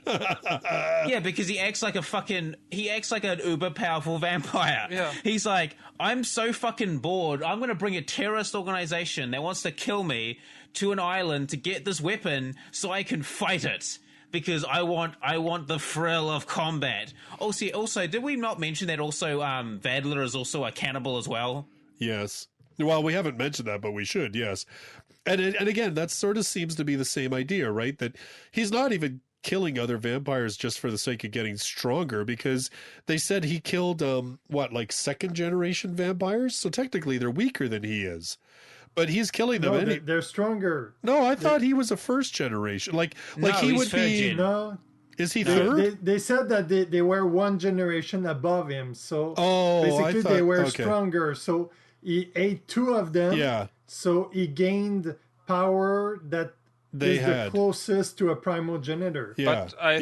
Yeah, because he acts like an uber powerful vampire. Yeah. He's like, I'm so fucking bored, I'm gonna bring a terrorist organization that wants to kill me to an island to get this weapon so I can fight it. Because I want the thrill of combat. Also, did we not mention that also Vadler is also a cannibal as well? Yes. Well, we haven't mentioned that, but we should, yes. And again, that sort of seems to be the same idea, right? That he's not even killing other vampires just for the sake of getting stronger, because they said he killed, second generation vampires? So technically they're weaker than he is. But he's killing them. No, they're stronger. No, I thought he was a first generation. He would be. No, is he third? They said that they were one generation above him. So basically, thought, they were stronger. So he ate two of them. Yeah. So he gained power that they is had the closest to a primogenitor. Yeah. But I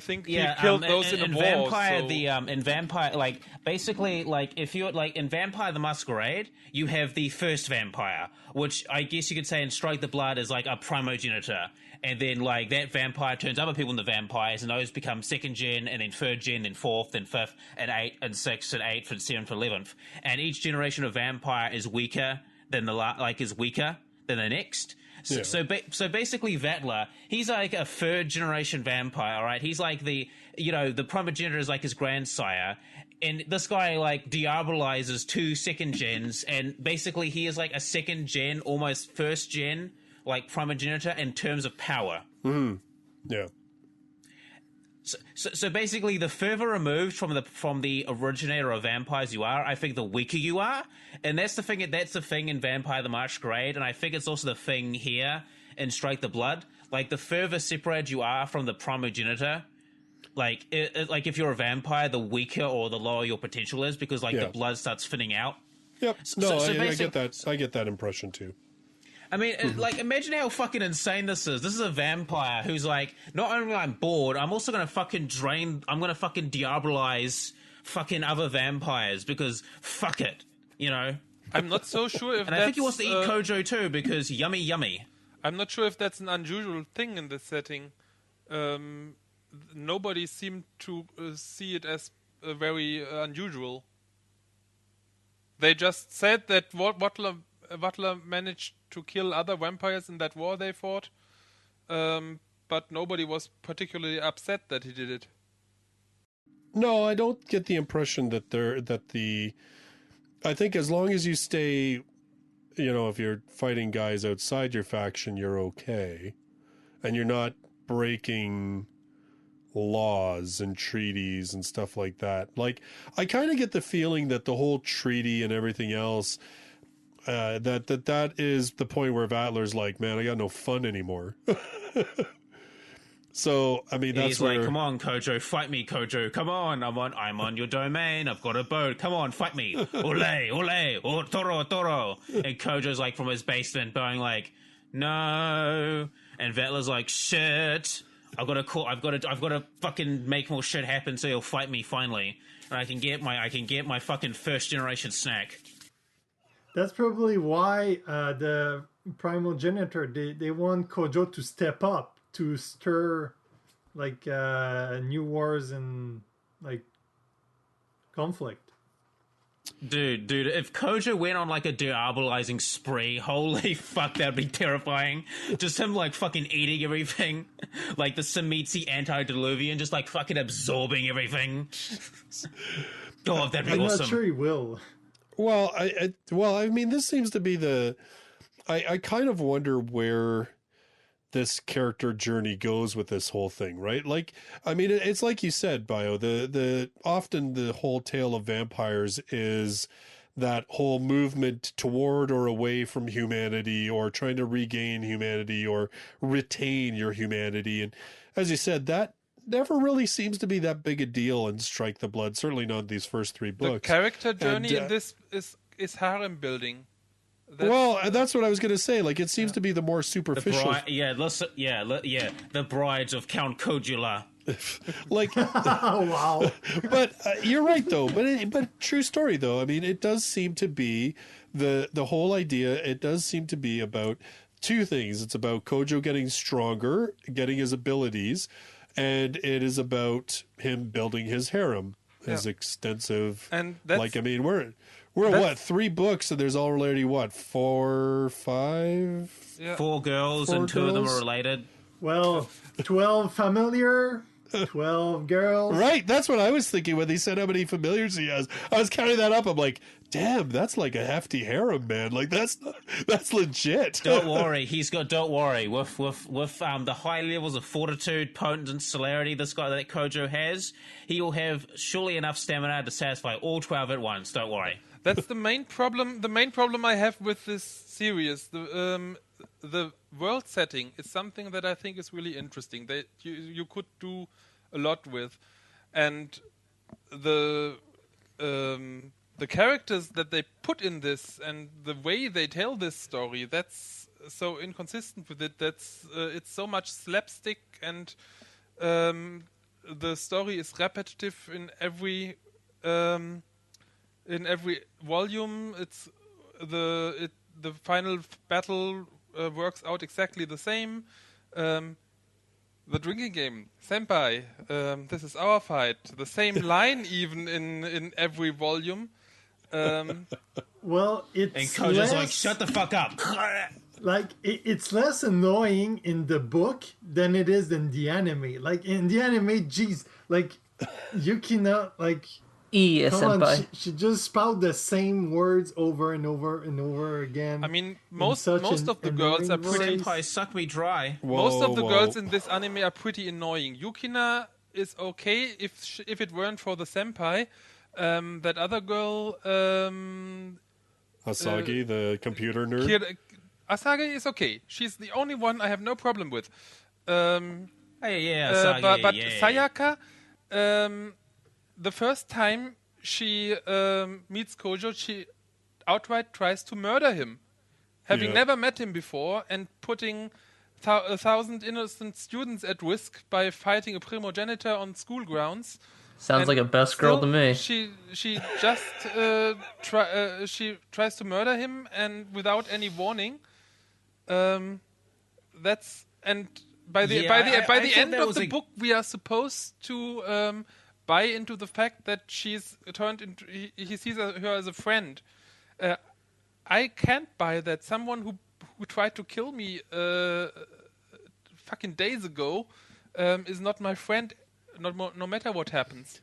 think he killed those in a war. Vampire, so. in Vampire, like, basically, like, if you're, like, in Vampire the Masquerade, you have the first vampire, which I guess you could say in Strike the Blood is like a primogenitor. And then, like, that vampire turns other people into vampires, and those become second gen, and then third gen, then fourth, then fifth, and eighth, and sixth, and eighth, and seventh, and 11th. And each generation of vampire is weaker than the next. Yeah. So basically, Vatler, he's like a third generation vampire, all right? He's like the primogenitor is like his grandsire, and this guy like diabolizes two second gens, and basically he is like a second gen, almost first gen, like primogenitor in terms of power. Mm-hmm. Yeah. So basically, the further removed from the originator of vampires you are, I think the weaker you are, and that's the thing in Vampire the Masquerade, and I think it's also the thing here in Strike the Blood. Like, the further separated you are from the primogenitor, like if you're a vampire, the weaker or the lower your potential is, because the blood starts thinning out. Yep. I get that. I get that impression too. I mean, like, imagine how fucking insane this is. This is a vampire who's like, not only I'm bored, I'm also gonna fucking diabolize fucking other vampires because fuck it, I'm not so sure if and I think he wants to eat Kojou too because yummy, yummy. I'm not sure if that's an unusual thing in this setting. Nobody seemed to see it as very unusual. They just said that Butler managed to kill other vampires in that war they fought, but nobody was particularly upset that he did it. No, I don't get the impression that I think as long as you stay, if you're fighting guys outside your faction, you're okay, and you're not breaking laws and treaties and stuff like that. Like, I kind of get the feeling that the whole treaty and everything else, that is the point where Vatler's like, man, I got no fun anymore. So, I mean, that's he's where... like, come on, Kojou, fight me, Kojou. Come on, I'm on your domain. I've got a boat. Come on, fight me. Ole, ole, oh, toro, toro. And Kojou's like from his basement going like, no. And Vatler's like, shit. I've got to fucking make more shit happen so he'll fight me finally. And I can get my fucking first generation snack. That's probably why the Primogenitor, they want Kojou to step up to stir like new wars and like conflict. Dude, if Kojou went on like a diabolizing spree, holy fuck, that'd be terrifying. Just him like fucking eating everything, like the Semitsi antediluvian, just like fucking absorbing everything. Oh, that'd be awesome. I'm not sure he will. Well, I mean, this seems to be I kind of wonder where this character journey goes with this whole thing, right? Like, I mean, it's like you said, Bio, often the whole tale of vampires is that whole movement toward or away from humanity, or trying to regain humanity or retain your humanity. And as you said, that never really seems to be that big a deal in Strike the Blood, certainly not in these first three books. The character journey in this is harem building. That's what I was going to say. Like, it seems to be the more superficial. The brides of Count Kojula. Like, wow. But you're right, though. But true story, though. I mean, it does seem to be the whole idea. It does seem to be about two things. It's about Kojou getting stronger, getting his abilities, and it is about him building his harem, his extensive. And that's, like, I mean, we're what, 3 books, and there's already what, 4, 5? Yeah. 4 girls, and 2 of them are related. Well, 12 familiar, 12 girls. Right, that's what I was thinking when they said how many familiars he has. I was counting that up. I'm like, damn, that's like a hefty harem, man. Like, that's legit. Don't worry, don't worry. With the high levels of fortitude, potence, and celerity this guy that Kojou has, he will have surely enough stamina to satisfy all 12 at once. Don't worry. That's the main problem. The main problem I have with this series, the world setting, is something that I think is really interesting. That you could do a lot with, and the characters that they put in this and the way they tell this story, that's so inconsistent with it. That's it's so much slapstick, and the story is repetitive in every. In every volume, it's the final battle works out exactly the same. The drinking game, senpai, this is our fight. The same line even in every volume. Well, it's and Kojou's like, shut the fuck up. Like, it's less annoying in the book than it is in the anime. Like, in the anime, geez, like, Yukina, like... senpai. She just spout the same words over and over and over again. I mean, most of the girls are pretty... Senpai, suck me dry. Most of the girls in this anime are pretty annoying. Yukina is okay if it weren't for the senpai. That other girl... Asagi, the computer nerd? Asagi is okay. She's the only one I have no problem with. Asagi, but Sayaka... the first time she meets Kojou, she outright tries to murder him. Having never met him before and putting 1,000 innocent students at risk by fighting a primogenitor on school grounds. Sounds like a best girl to me. She just she tries to murder him, and without any warning. That's and by the end of the book, we are supposed to buy into the fact that she's turned into. He sees her as a friend, I can't buy that someone who tried to kill me fucking days ago is not my friend, no matter what happens.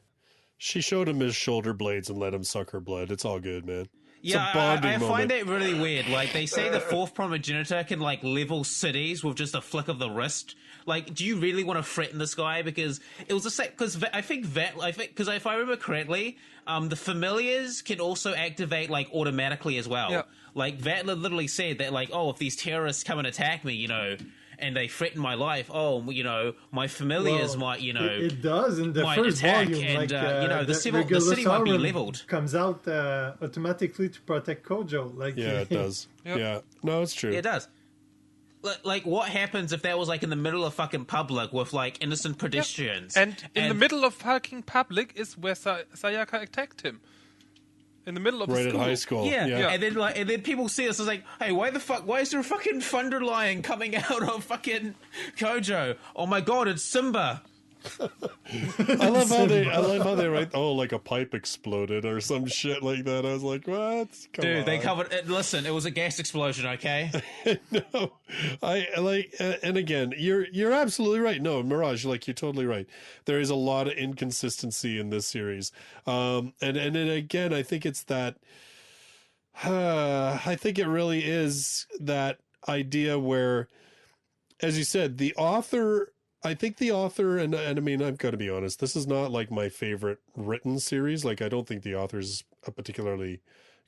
She showed him his shoulder blades and let him suck her blood. It's all good, man. It's Yeah, a bonding I moment. find that really weird. Like, they say the Fourth Primogenitor can, like, level cities with just a flick of the wrist. Like, do you really want to threaten this guy? Because it was the same, because I think, because if I remember correctly, the familiars can also activate, like, automatically as well. Yeah. Like, Vatler literally said that, like, oh, if these terrorists come and attack me, you know, and they threaten my life, oh, you know, my familiars might, you know... It does in the might first attack, volume. and, Like, you know, the city might be Regulus leveled. comes out automatically to protect Kojou. Like, Yeah, it does. Yep. Yeah. No, it's true. It does. Like, what happens if that was, like, in the middle of fucking public with, like, innocent pedestrians? And in the middle of fucking public is where Sayaka attacked him. In the middle of Right the at school. high school. Yeah. Yeah. And then people see us as like, hey, why is there a fucking thunder lion coming out of fucking Kojou? Oh my god, it's Simba. I love how they write, oh, like a pipe exploded or some shit like that. I was like, what? Come Dude, on. they covered it. Listen, it was a gas explosion, okay? No, I like, and again, you're absolutely right. No, Mirage, like, you're totally right. There is a lot of inconsistency in this series, and then again, I think it's that. I think it really is that idea where, as you said, the author. I think the author, and I mean, I've got to be honest, this is not like my favorite written series. Like, I don't think the author's a particularly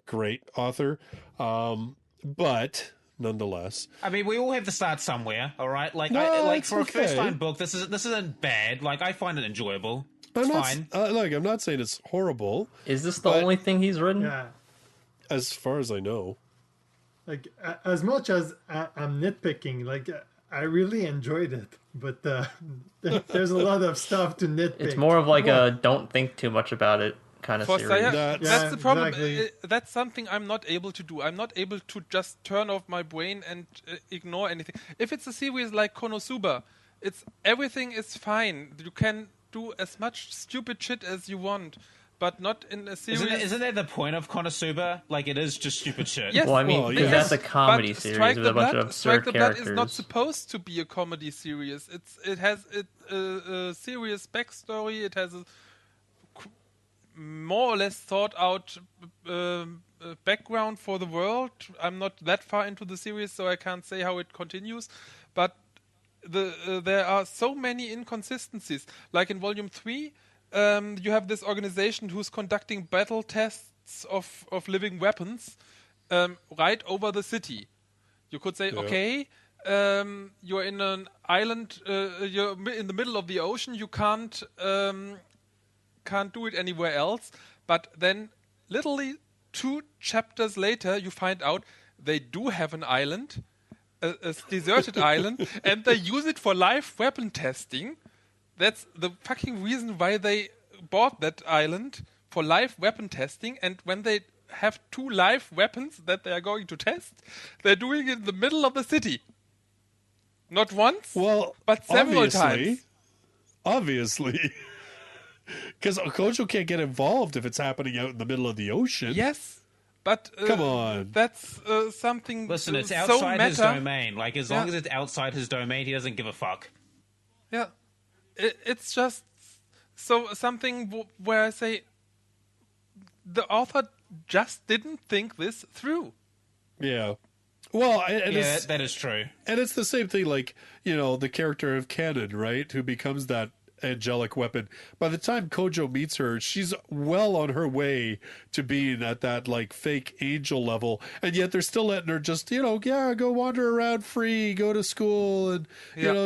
great author, but nonetheless, I mean, we all have to start somewhere, all right? Like, No, like it's for a okay. first-time book, this isn't bad. Like, I find it enjoyable. I'm It's not, fine. Look, I'm not saying it's horrible, Is this the But- only thing he's written? yeah. as far as I know. Like, as much as I'm nitpicking, like, I really enjoyed it. But there's a lot of stuff to nitpick. It's more of like a don't think too much about it kind of For series. Sayaka, That's- that's the problem. exactly. That's something I'm not able to do. I'm not able to just turn off my brain and ignore anything. If it's a series like Konosuba, everything is fine. You can do as much stupid shit as you want, but not in a series. Isn't that the point of Konosuba? Like, it is just stupid shit. Yes. Well, I mean, Well, because yes. that's a comedy But series Strike with the a bunch Blood- of Strike absurd the Blood characters. is not supposed to be a comedy series. It has a serious backstory. It has a more or less thought out background for the world. I'm not that far into the series, so I can't say how it continues. But there are so many inconsistencies. Like in Volume 3, you have this organization who's conducting battle tests of living weapons right over the city. You could say, okay, you're in an island, you're in the middle of the ocean, you can't do it anywhere else. But then, literally 2 chapters later, you find out they do have an island, a deserted island, and they use it for live weapon testing. That's the fucking reason why they bought that island, for live weapon testing. And when they have 2 live weapons that they are going to test, they're doing it in the middle of the city. Not once, Well, but several times. Obviously. Because Kojou can't get involved if it's happening out in the middle of the ocean. Yes, but Come on. that's something. Listen, it's so outside his meta. domain. Like, as long as it's outside his domain, he doesn't give a fuck. Yeah, it's just something where I say the author just didn't think this through. Yeah. Well, and Yeah, it's, that is true. and it's the same thing, like, the character of Canon, right? Who becomes that angelic weapon. By the time Kojou meets her, she's well on her way to being at that, like, fake angel level. And yet they're still letting her just, go wander around free, go to school, and,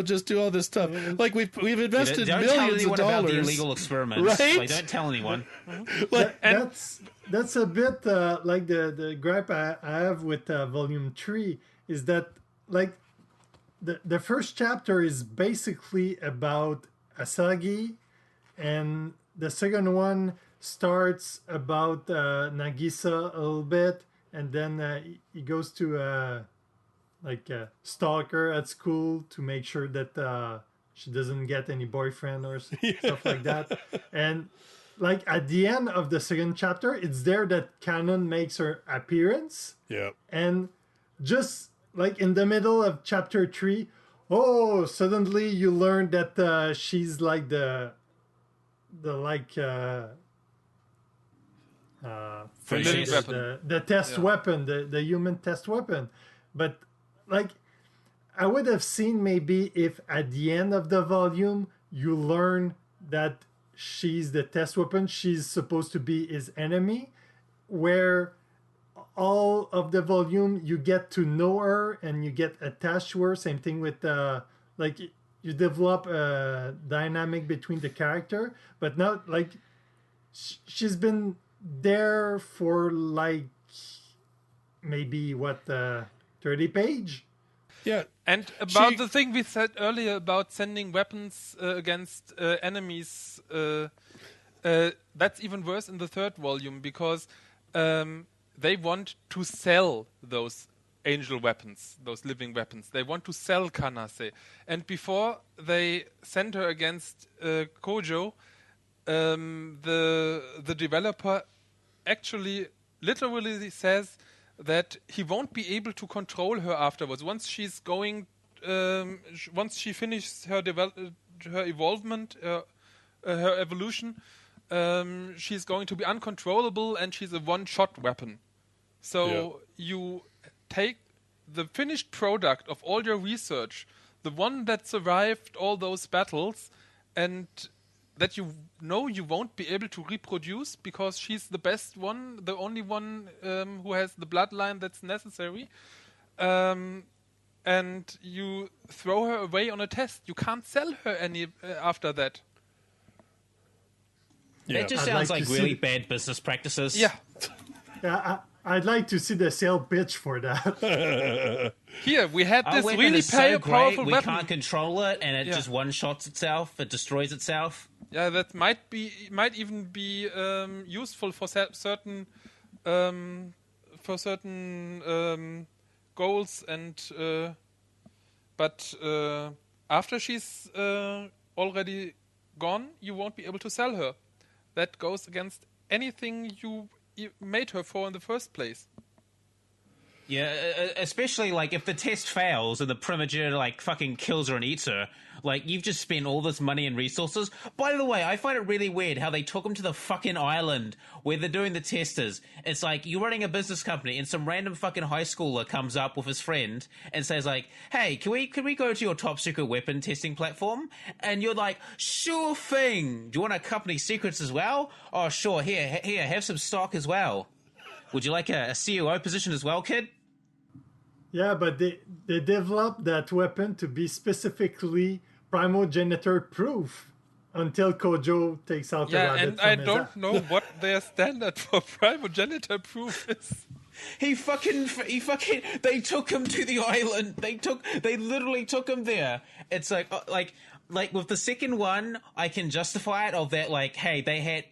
just do all this stuff. Like, we've invested Don't tell millions of anyone about the dollars. illegal experiments. Right? Like, don't tell anyone. Like, That's a bit like the gripe I have with Volume 3 is that, like, the first chapter is basically about Asagi, and the second one starts about Nagisa a little bit, and then he goes to a stalker at school to make sure that she doesn't get any boyfriend or stuff like that. And like at the end of the second chapter, it's there that Canon makes her appearance. Yeah. And just like in the middle of chapter 3, suddenly you learn that she's like the test weapon, the human test weapon. But like, I would have seen maybe if at the end of the volume you learn that she's the test weapon, she's supposed to be his enemy, where all of the volume you get to know her and you get attached to her. Same thing with like you develop a dynamic between the character, but not like she's been there for like maybe 30 page. Yeah. And about the thing we said earlier about sending weapons against enemies, that's even worse in the third volume, because they want to sell those angel weapons, those living weapons. They want to sell Kanase. And before they send her against Kojou, the developer actually literally says that he won't be able to control her afterwards. Once she's going, once she finishes her her evolvement, her evolution, she's going to be uncontrollable, and she's a one-shot weapon. So you take the finished product of all your research, the one that survived all those battles, and that you know you won't be able to reproduce because she's the best one, the only one who has the bloodline that's necessary, and you throw her away on a test. You can't sell her any after that. That just sounds like really bad business practices. Yeah. Yeah, I'd like to see the sale pitch for that. Here, we had this really powerful weapon. We can't control it, and it just one-shots itself. It destroys itself. Yeah, that might even be useful for certain goals, and but after she's already gone, you won't be able to sell her. That goes against anything you made her for in the first place. Yeah, especially like if the test fails and the Primogenitor like fucking kills her and eats her, like you've just spent all this money and resources. By the way, I find it really weird how they took him to the fucking island where they're doing the testers. It's like you're running a business company and some random fucking high schooler comes up with his friend and says like, "Hey, can we go to your top secret weapon testing platform?" And you're like, "Sure thing. Do you want our company secrets as well? Oh, sure. Here, have some stock as well. Would you like a COO position as well, kid?" Yeah, but they developed that weapon to be specifically Primogenitor proof until Kojou takes out the rabbit. Yeah, and I don't know what their standard for Primogenitor proof is. He fucking, they took him to the island. They literally took him there. It's like with the second one, I can justify it of that, like, hey,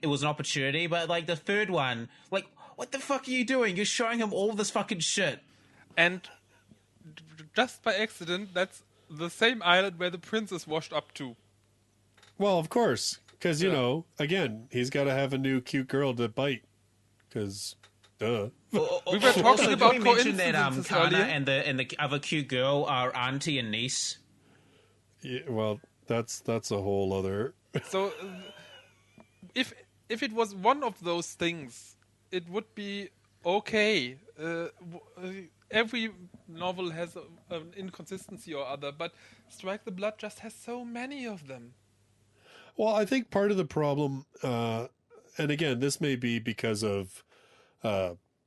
it was an opportunity, but like the third one, like, what the fuck are you doing? You're showing him all this fucking shit. And just by accident, that's the same island where the princess washed up to. Well, of course, because, you know, again, he's got to have a new cute girl to bite, because, duh. We were talking about we mentioned that Kana and the other cute girl are auntie and niece. Yeah, well, that's a whole other... So, if it was one of those things, it would be okay. Every novel has an inconsistency or other, but Strike the Blood just has so many of them. Well, I think part of the problem, and again, this may be because of,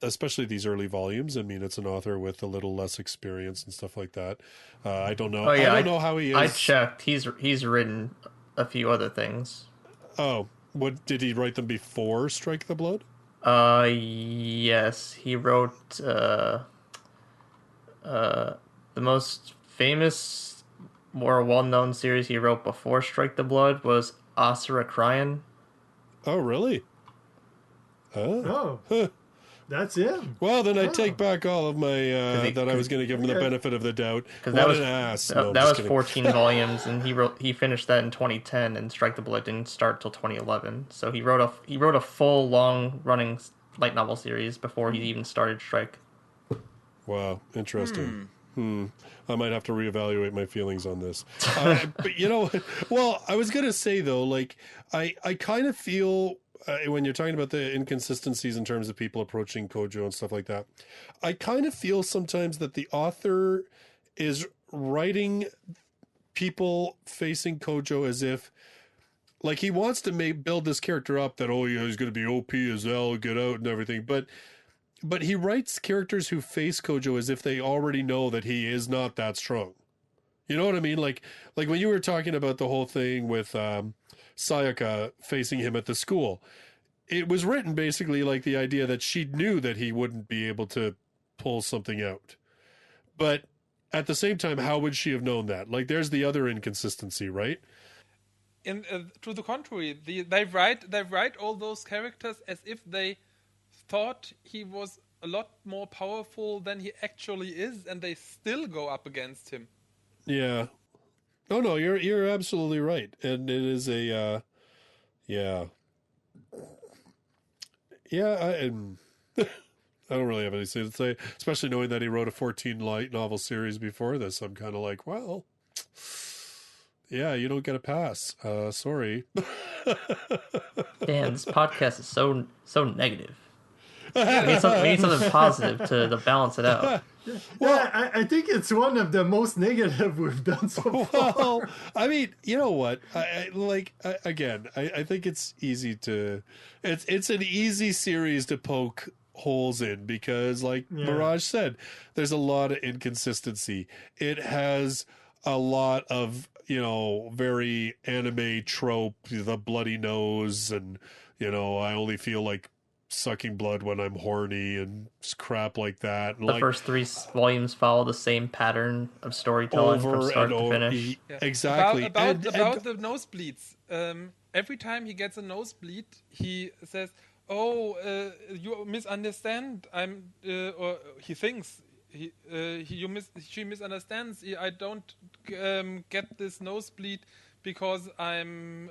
especially these early volumes. I mean, it's an author with a little less experience and stuff like that. I don't know. I don't know how he is. I checked. He's written a few other things. Oh, what did he write them before Strike the Blood? Yes, he wrote. The most famous, more well-known series he wrote before Strike the Blood was Asura Cryon. Oh, really? Oh. Huh. That's it. Well, then I take back all of my that I was going to give him the benefit of the doubt. Because What an ass! No, that was kidding. 14 volumes, and he finished that in 2010, and Strike the Bullet didn't start till 2011. So he wrote a full long running light novel series before he even started Strike. Wow, interesting. I might have to reevaluate my feelings on this. But well, I was going to say though, like I kind of feel. When you're talking about the inconsistencies in terms of people approaching Kojou and stuff like that, I kind of feel sometimes that the author is writing people facing Kojou as if, like, he wants to build this character up that, oh yeah, he's going to be OP as hell, get out and everything, but he writes characters who face Kojou as if they already know that he is not that strong. You know what I mean? Like when you were talking about the whole thing with Sayaka facing him at the school, it was written basically like the idea that she knew that he wouldn't be able to pull something out. But at the same time, how would she have known that? Like, there's the other inconsistency, right? To the contrary, they write all those characters as if they thought he was a lot more powerful than he actually is, and they still go up against him. Yeah. No, you're absolutely right, and it is a, yeah. I don't really have anything to say, especially knowing that he wrote a 14 light novel series before this. I'm kind of like, well, yeah, you don't get a pass. Sorry. Dan, this podcast is so negative. We need something positive to balance it out. Well, I think it's one of the most negative we've done so far. Well, I mean, you know what? I think it's easy to... It's an easy series to poke holes in because, like Mirage said, there's a lot of inconsistency. It has a lot of, very anime trope, the bloody nose, and, I only feel like sucking blood when I'm horny and crap like that. And the first 3 volumes follow the same pattern of storytelling from start to finish. Exactly. About the nosebleeds. Every time he gets a nosebleed, he says, "Oh, you misunderstand. Or he thinks she misunderstands. I don't get this nosebleed because I'm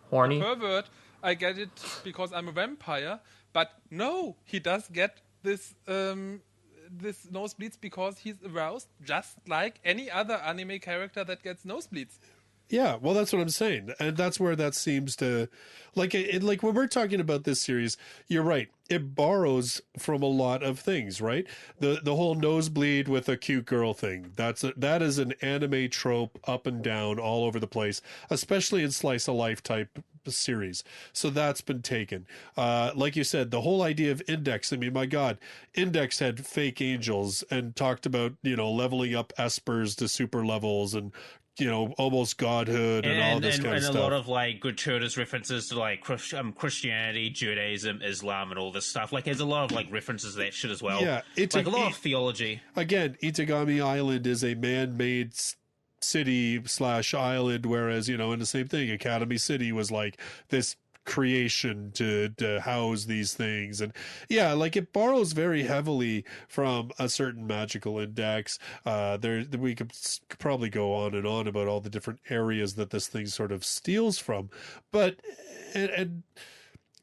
horny, a pervert. I get it because I'm a vampire." But no, he does get this nosebleeds because he's aroused, just like any other anime character that gets nosebleeds. Yeah, well, that's what I'm saying, and that's where that seems to, like when we're talking about this series, you're right. It borrows from a lot of things, right? The whole nosebleed with a cute girl thing. That is an anime trope up and down all over the place, especially in slice of life type series. So that's been taken. Like you said, the whole idea of Index. I mean, my God, Index had fake angels and talked about leveling up espers to super levels and almost godhood and all this kind of stuff. And a lot of like gratuitous references to like Christianity, Judaism, Islam, and all this stuff. Like there's a lot of like references to that shit as well. Yeah, like a lot of theology. Again, Itagami Island is a man-made city / island, whereas in the same thing, Academy City was like this creation to house these things, and like it borrows very heavily from a certain magical index. We could probably go on and on about all the different areas that this thing sort of steals from, but and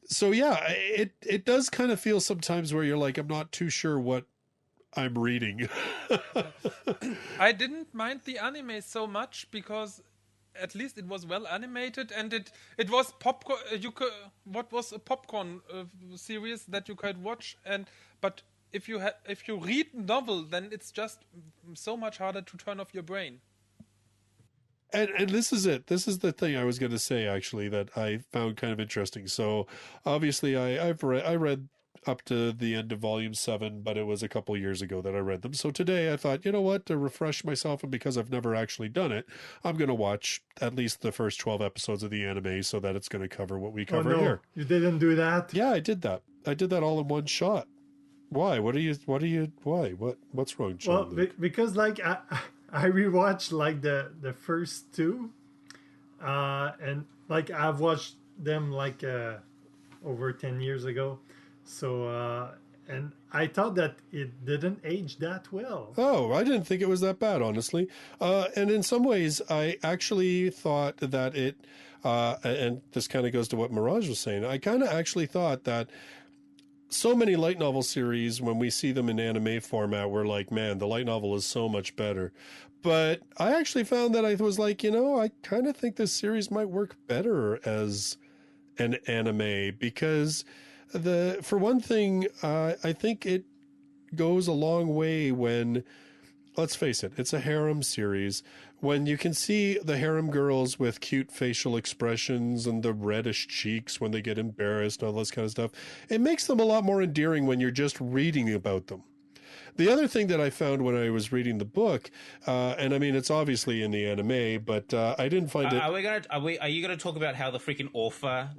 so it does kind of feel sometimes where you're like, I'm not too sure what I'm reading. I didn't mind the anime so much because at least it was well animated, and it was popcorn. What was a popcorn series that you could watch, but if you read novel, then it's just so much harder to turn off your brain. And this is it. This is the thing I was going to say actually that I found kind of interesting. So obviously I read up to the end of volume 7, but it was a couple years ago that I read them. So today I thought, you know what, to refresh myself, and because I've never actually done it, I'm going to watch at least the first 12 episodes of the anime so that it's going to cover what we cover here. You didn't do that? Yeah, I did that. I did that all in one shot. Why? Why? What's wrong, John? Well, because like I rewatched like the first 2, and like I've watched them like over 10 years ago. So, and I thought that it didn't age that well. Oh, I didn't think it was that bad, honestly. And in some ways, I actually thought that it, and this kind of goes to what Mirage was saying, I kind of actually thought that so many light novel series, when we see them in anime format, we're like, man, the light novel is so much better. But I actually found that I was like, I kind of think this series might work better as an anime because for one thing, I think it goes a long way when, let's face it, it's a harem series. When you can see the harem girls with cute facial expressions and the reddish cheeks when they get embarrassed and all this kind of stuff, it makes them a lot more endearing when you're just reading about them. The other thing that I found when I was reading the book, and I mean, it's obviously in the anime, but I didn't find it. Are you gonna talk about how the freaking author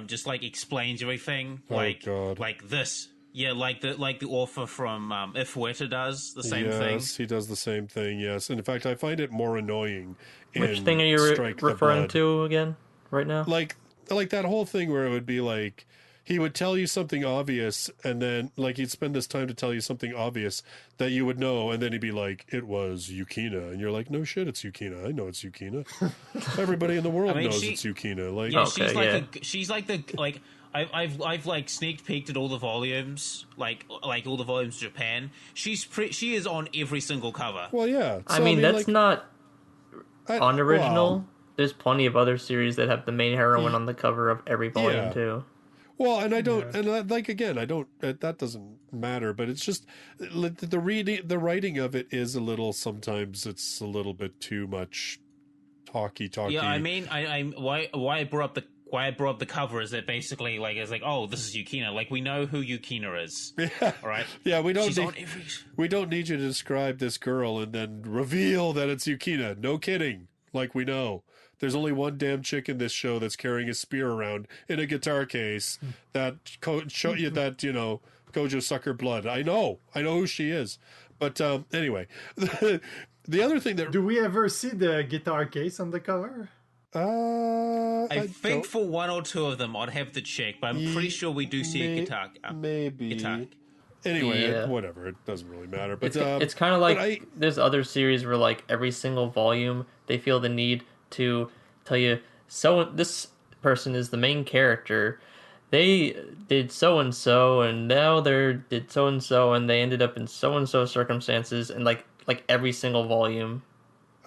just explains everything God. like this? Yeah, like the author from If Weta does the same thing. Yes, he does the same thing. Yes, and in fact, I find it more annoying. Which thing are you referring to again right now? Like that whole thing where it would be like, he would tell you something obvious, and then, he'd spend this time to tell you something obvious that you would know, and then he'd be like, it was Yukina. And you're like, no shit, it's Yukina. I know it's Yukina. Everybody in the world knows it's Yukina. I've sneak peeked at all the volumes, like all the volumes of Japan. She is on every single cover. Well, yeah. So, that's not unoriginal. Well, there's plenty of other series that have the main heroine on the cover of every volume, too. Well, and I don't, again, I don't, that doesn't matter, but it's just, the writing of it is a little, sometimes it's a little bit too much talky. Yeah, I mean, why I brought up the cover is that basically, oh, this is Yukina. We know who Yukina is. Yeah. All right? Yeah, we don't need you to describe this girl and then reveal that it's Yukina. No kidding. We know. There's only one damn chick in this show that's carrying a spear around in a guitar case that Kojou sucker blood. I know who she is. But anyway, the other thing that... Do we ever see the guitar case on the cover? I think for one or two of them I'd have to check, but I'm pretty sure we do see a guitar. Maybe. Guitar. Anyway, whatever. It doesn't really matter. But it's kind of like there's other series where every single volume they feel the need to tell you, so this person is the main character. They did so and so, and now they did so and so, and they ended up in so and so circumstances, and like every single volume,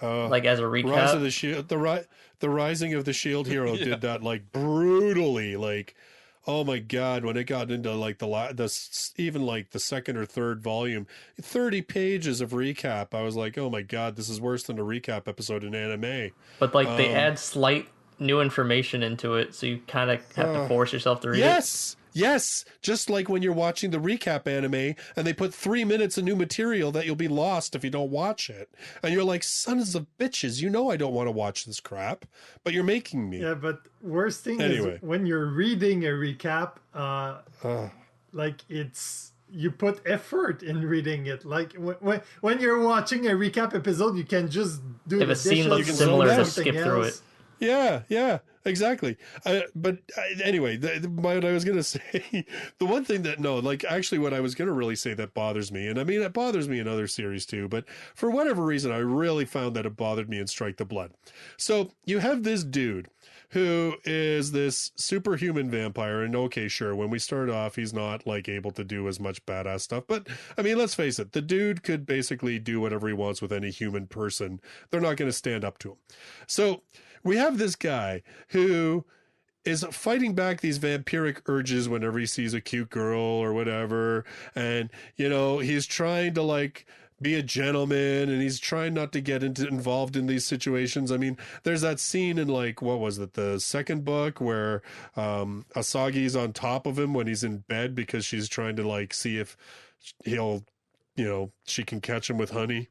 as a recap. Rise of the Shield, the Rising of the Shield Hero did that brutally. Oh my God! When it got into the second or third volume, 30 pages of recap, I was like, oh my God, this is worse than a recap episode in anime. But they add slight new information into it, so you kind of have to force yourself to read it. Yes, just like when you're watching the recap anime and they put 3 minutes of new material that you'll be lost if you don't watch it. And you're like, sons of bitches, I don't want to watch this crap, but you're making me. Yeah, but worst thing is when you're reading a recap, you put effort in reading it. When you're watching a recap episode, you can just do if a scene looks similar, just skip through it. Yeah, exactly. But anyway, what I was going to say, the one thing that, actually what I was going to really say that bothers me, and I mean, it bothers me in other series too, but for whatever reason, I really found that it bothered me in Strike the Blood. So you have this dude who is this superhuman vampire, and okay, sure, when we start off, he's not able to do as much badass stuff, but I mean, let's face it, the dude could basically do whatever he wants with any human person. They're not going to stand up to him. So we have this guy who is fighting back these vampiric urges whenever he sees a cute girl or whatever. And, he's trying to be a gentleman, and he's trying not to get involved in these situations. I mean, there's that scene in what was it, the second book where Asagi's on top of him when he's in bed because she's trying to see if he'll, she can catch him with honey.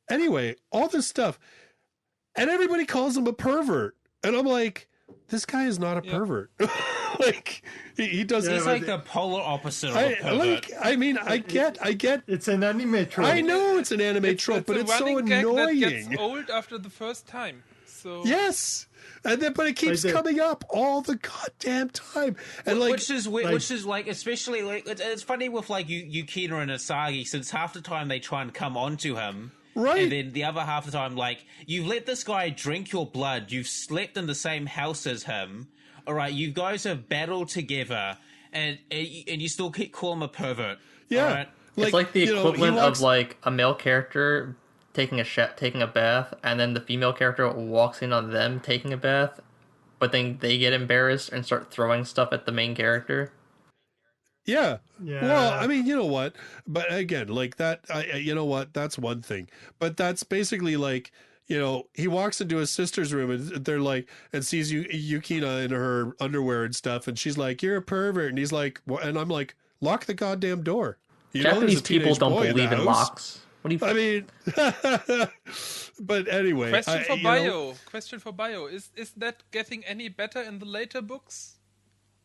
Anyway, all this stuff, and everybody calls him a pervert, and I'm like, this guy is not a pervert. Like he does. He's like the polar opposite of a pervert. I get. It's an anime trope. I know it's an anime trope, but it's so annoying. That gets old after the first time. So yes, and then but it keeps coming up all the goddamn time, and which is like especially like it's funny with like Yukina and Asagi, since half the time they try and come onto him. Right. And then the other half of the time, like, you've let this guy drink your blood, you've slept in the same house as him, alright, you guys have battled together, and you still keep calling him a pervert. Yeah. Right? It's like the equivalent of like a male character taking a bath, and then the female character walks in on them taking a bath, but then they get embarrassed and start throwing stuff at the main character. Yeah. Well, I mean, you know what? But again, like that, you know what? That's one thing. But that's basically like, you know, he walks into his sister's room and they're like, and sees Yukina in her underwear and stuff. And she's like, "You're a pervert." And he's like, and I'm like, "Lock the goddamn door." Japanese people don't believe in locks. What do you? I mean, but anyway. Question for Bio. Is that getting any better in the later books?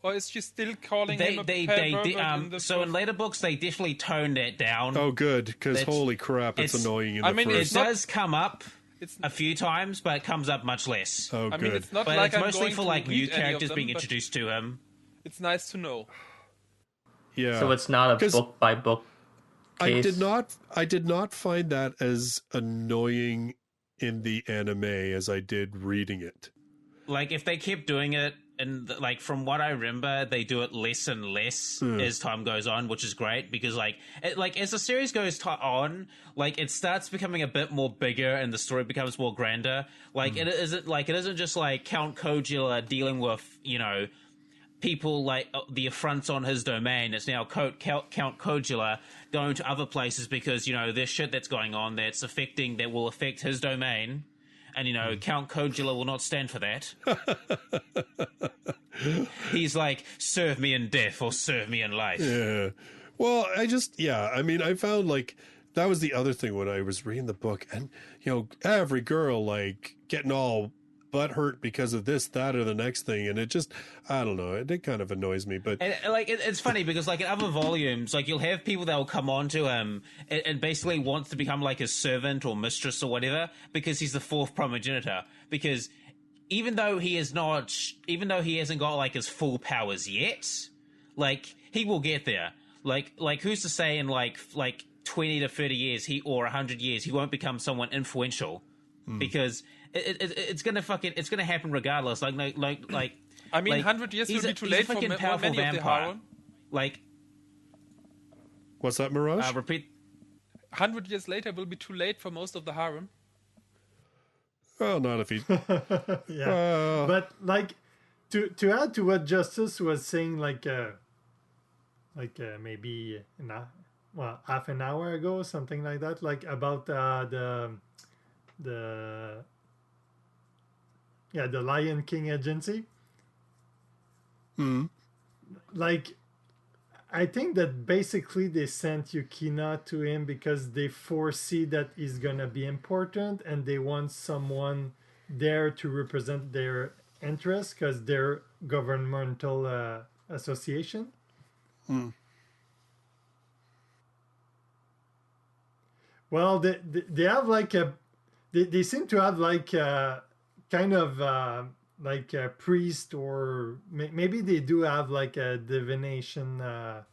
Or is she still calling him a pervert? So in later books, they definitely toned it down. Oh, good, because holy crap, it's annoying in the first. It does come up a few times, but it comes up much less. Oh, good. I mean, it's not but like it's I'm mostly going for to like new read any characters of them, being introduced to him. It's nice to know. Yeah. So it's not a book by book case. I did not find that as annoying in the anime as I did reading it. Like if they kept doing it, and like from what I remember, they do it less and less as time goes on, which is great because like as the series goes on, like it starts becoming a bit more bigger and the story becomes more grander. Like it isn't just like Count Kojou dealing with, you know, people like the affronts on his domain. It's now Count Kojou going to other places because, you know, there's shit that's going on that will affect his domain. And, you know, Count Kojou will not stand for that. He's like, serve me in death or serve me in life. Yeah. Well, I mean, I found, like, that was the other thing when I was reading the book. And, you know, every girl, like, getting all butthurt because of this, that, or the next thing. And it just, I don't know, it kind of annoys me. But like, it's funny because, like, in other volumes, like, you'll have people that will come on to him and basically wants to become, like, his servant or mistress or whatever because he's the fourth primogenitor. Because even though he hasn't got, like, his full powers yet, like, he will get there. Like who's to say in, like 20 to 30 years, or 100 years, he won't become someone influential because it's gonna happen regardless. I mean, 100 years will be too late for many powerful of the vampire. harem. Like, what's that, Mirage? Repeat. 100 years later will be too late for most of the harem. Well, not if he. Yeah, but like to add to what Justus was saying, maybe half an hour ago, something like that, like about the Lion King agency. Like, I think that basically they sent Yukina to him because they foresee that he's gonna be important and they want someone there to represent their interests because they're governmental association. Well, they have like they seem to have like kind of like a priest, or maybe they do have like a divination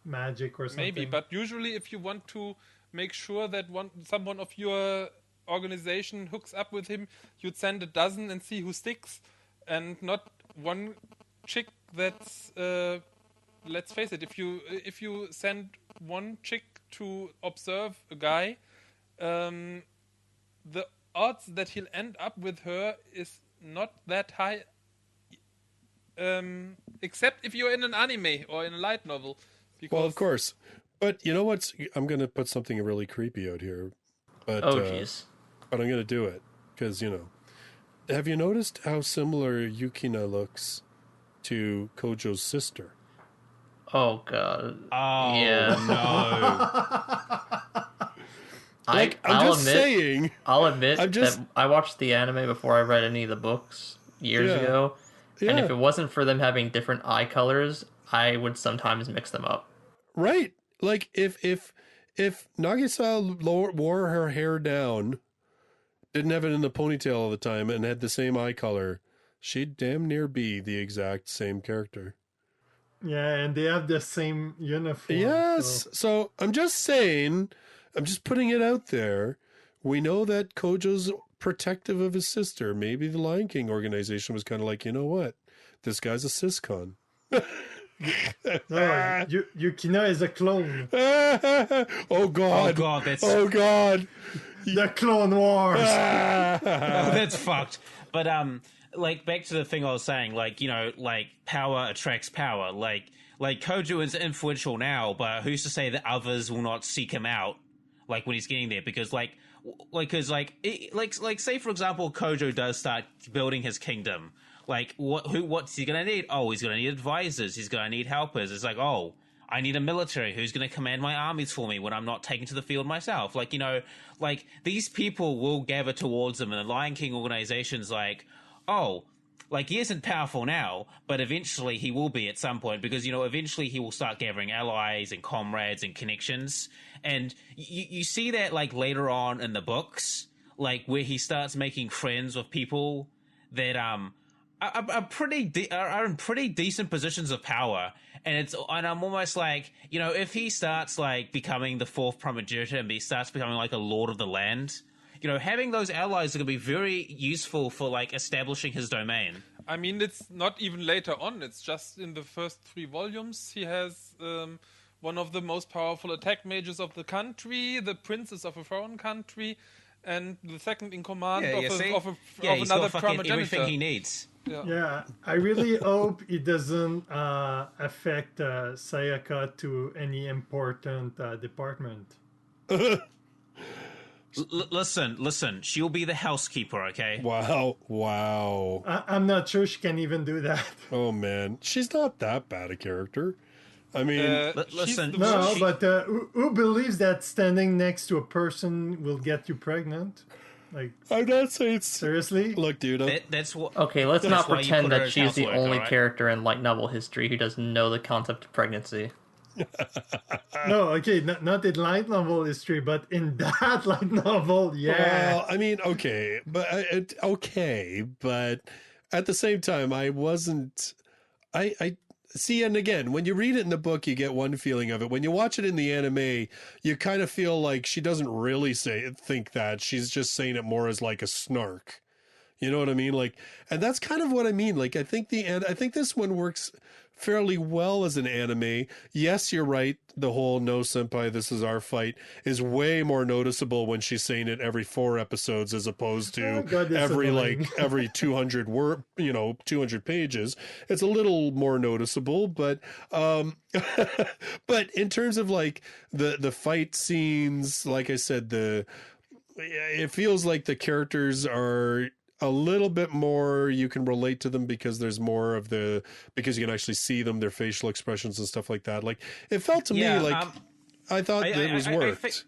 magic or something. Maybe, but usually if you want to make sure that someone of your organization hooks up with him, you'd send a dozen and see who sticks, and not one chick that's let's face it, if you send one chick to observe a guy, the odds that he'll end up with her is not that high, except if you're in an anime or in a light novel. Well, of course. But you know what's... I'm going to put something really creepy out here. But, jeez. But I'm going to do it. Because, you know... Have you noticed how similar Yukina looks to Kojou's sister? Oh, God. Oh, yeah. no. I'll admit that I watched the anime before I read any of the books years ago, Yeah. And if it wasn't for them having different eye colors, I would sometimes mix them up. Right. Like if Nagisa wore her hair down, didn't have it in the ponytail all the time, and had the same eye color, she'd damn near be the exact same character. Yeah, and they have the same uniform. Yes. So I'm just saying, I'm just putting it out there. We know that Kojou's protective of his sister. Maybe the Lion King organization was kind of like, you know what? This guy's a siscon. No, Yukina is a clone. Oh God! Oh God! That's The Clone Wars. oh, that's fucked. But like back to the thing I was saying, like, you know, like power attracts power. Like Kojou is influential now, but who's to say that others will not seek him out, like when he's getting there? Because like say for example, Kojou does start building his kingdom. Like what's he gonna need? Oh, he's gonna need advisors. He's gonna need helpers. It's like, oh, I need a military who's gonna command my armies for me when I'm not taken to the field myself. Like, you know, like these people will gather towards him, and the Lion King organization's like, oh, like he isn't powerful now, but eventually he will be at some point, because, you know, eventually he will start gathering allies and comrades and connections. And you see that like later on in the books, like where he starts making friends with people that are in pretty decent positions of power. And I'm almost like, you know, if he starts like becoming the fourth primogenitor and he starts becoming like a lord of the land, you know, having those allies are going to be very useful for like establishing his domain. I mean, it's not even later on. It's just in the first 3 volumes. He has one of the most powerful attack mages of the country, the princess of a foreign country, and the second in command of another primogenitor. Everything he needs. Yeah, I really hope it doesn't affect Sayaka to any important department. Listen, she'll be the housekeeper, okay? Wow. I'm not sure she can even do that. Oh man, she's not that bad a character. I mean, listen. No, but who believes that standing next to a person will get you pregnant? Like, I'm not saying seriously. Look, dude. That's what. Okay, let's not pretend that she's the only right? character in light novel history who doesn't know the concept of pregnancy. No, okay, not in light novel history, but in that light novel, yeah. Well, I mean, okay, but at the same time, I see, and again, when you read it in the book, you get one feeling of it. When you watch it in the anime, you kind of feel like she doesn't really think that. She's just saying it more as like a snark. You know what I mean? Like, and that's kind of what I mean. Like, I think this one works fairly well as an anime. Yes, you're right. The whole "no senpai, this is our fight" is way more noticeable when she's saying it every 4 episodes as opposed to every 200 word, 200 pages. It's a little more noticeable, but but in terms of like the fight scenes, like I said, it feels like the characters are a little bit more, you can relate to them because there's more of because you can actually see them, their facial expressions and stuff like that. Like, it felt to me like I thought it was worked.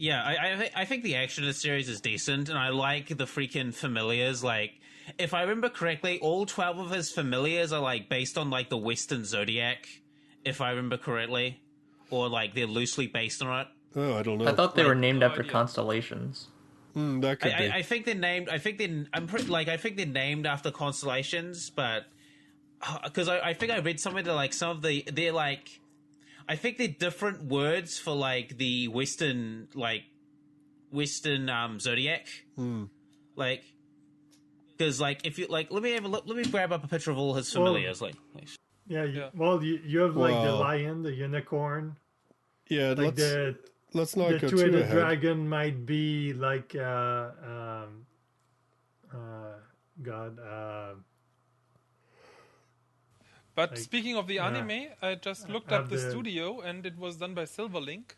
I think the action of the series is decent, and I like the freaking familiars. Like, if I remember correctly, all 12 of his familiars are like based on like the Western Zodiac, if I remember correctly, or like they're loosely based on it. Oh, I don't know. I thought they were named after constellations. That could be. I think they're named. I think they're named after constellations, but because I think I read somewhere that like some of they're like, I think they're different words for like the Western zodiac. Like, because like if you like, let me have a look. Let me grab up a picture of all his familiars. Well, you have like the lion, the unicorn. Yeah, like let's not go too two-headed ahead. dragon might be like But speaking of the anime, I just looked up the studio, and it was done by Silverlink,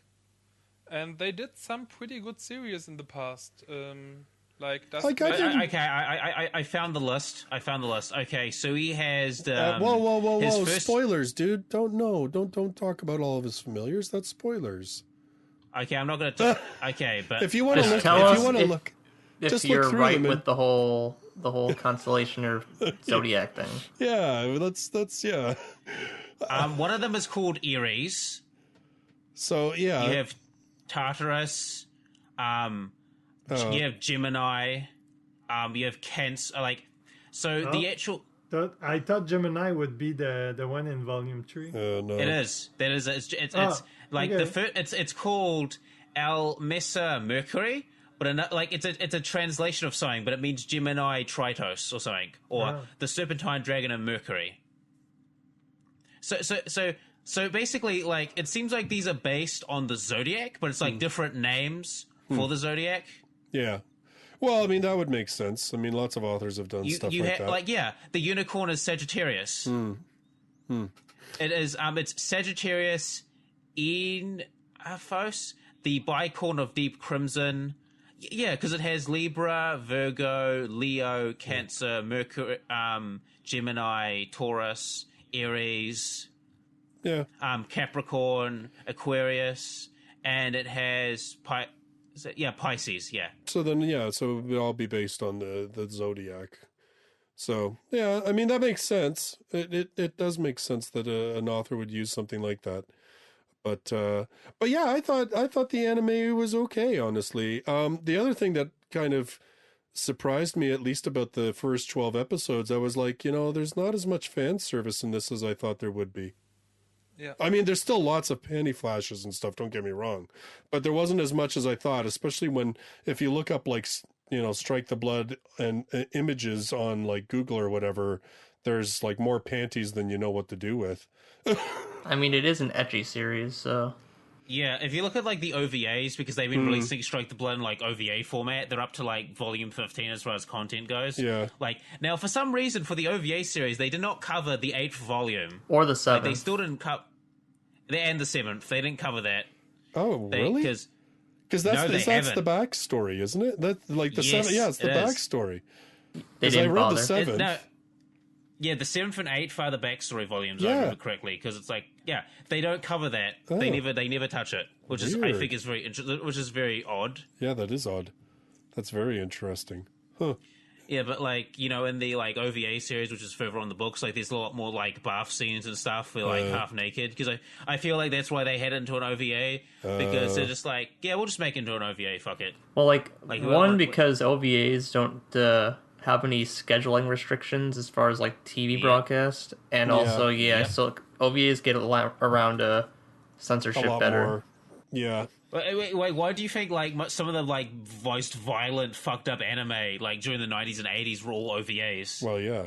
and they did some pretty good series in the past. I found the list. Okay, so he has whoa! Spoilers, dude! Don't talk about all of his familiars. That's spoilers. Okay, I'm not going to. Okay, but if you want to look, Just you're look through right them with the whole constellation or zodiac thing. Yeah, that's yeah. One of them is called Aries. So yeah, You have Tartarus. You have Gemini. You have Cancer. The actual. I thought Gemini would be the one in volume 3. no. It is. That is. It's okay. the first. It's called El Mesa Mercury, but it's a translation of something, but it means Gemini Tritos or something, or the Serpentine Dragon of Mercury. So basically, it seems like these are based on the zodiac, but it's different names for the zodiac. Yeah. Well, I mean, that would make sense. I mean, lots of authors have done stuff like that. The unicorn is Sagittarius. It is, it's Sagittarius in Aphos, the bicorn of Deep Crimson. Yeah, because it has Libra, Virgo, Leo, Cancer, Mercury, Gemini, Taurus, Aries, Capricorn, Aquarius, and it has Pisces, yeah. So then, so it would all be based on the zodiac. So, yeah, I mean, that makes sense. It does make sense that an author would use something like that. But yeah, I thought the anime was okay, honestly. The other thing that kind of surprised me, at least about the first 12 episodes, I was like, there's not as much fan service in this as I thought there would be. Yeah. I mean, there's still lots of panty flashes and stuff, don't get me wrong. But there wasn't as much as I thought, especially if you look up, Strike the Blood and images on, Google or whatever, there's, more panties than you know what to do with. I mean, it is an ecchi series, so... Yeah, if you look at, the OVAs, because they've been releasing Strike the Blood in, OVA format, they're up to, volume 15 as far as content goes. Yeah. Now, for some reason, for the OVA series, they did not cover the 8th volume. Or the 7th. They still didn't cover... And the 7th. They didn't cover that. Oh, really? Because that's the backstory, isn't it? That the 7th. Yeah, it's the backstory. They didn't I read bother. the 7th. Yeah, the 7th and 8th are the backstory volumes, I remember correctly, because it's they don't cover that. Oh. They never touch it, which is, I think, which is very odd. Yeah, that is odd. That's very interesting. Huh. Yeah, but in the OVA series, which is further on the books, there's a lot more bath scenes and stuff where half naked, because I feel like that's why they head into an OVA, because they're just we'll just make it into an OVA, fuck it. Well, because OVAs don't have any scheduling restrictions as far as TV broadcast, and also so OVAs get around censorship better. More. Yeah. Wait, why do you think some of the most violent, fucked up anime during the 90s and 80s were all OVAs? Well, yeah.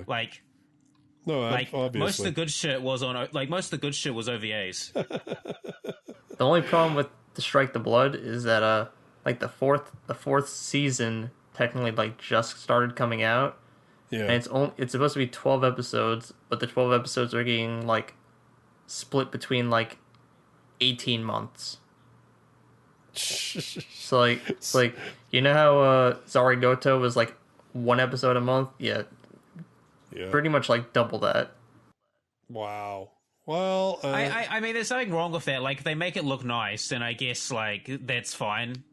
No, obviously. most of the good shit was OVAs. The only problem with the Strike the Blood is that the fourth season technically just started coming out. Yeah. And it's supposed to be 12 episodes, but the 12 episodes are getting split between 18 months. So it's you know how Zarigoto was one episode a month? Yeah. Pretty much double that. Wow. Well, I mean, there's nothing wrong with that. They make it look nice, and I guess that's fine.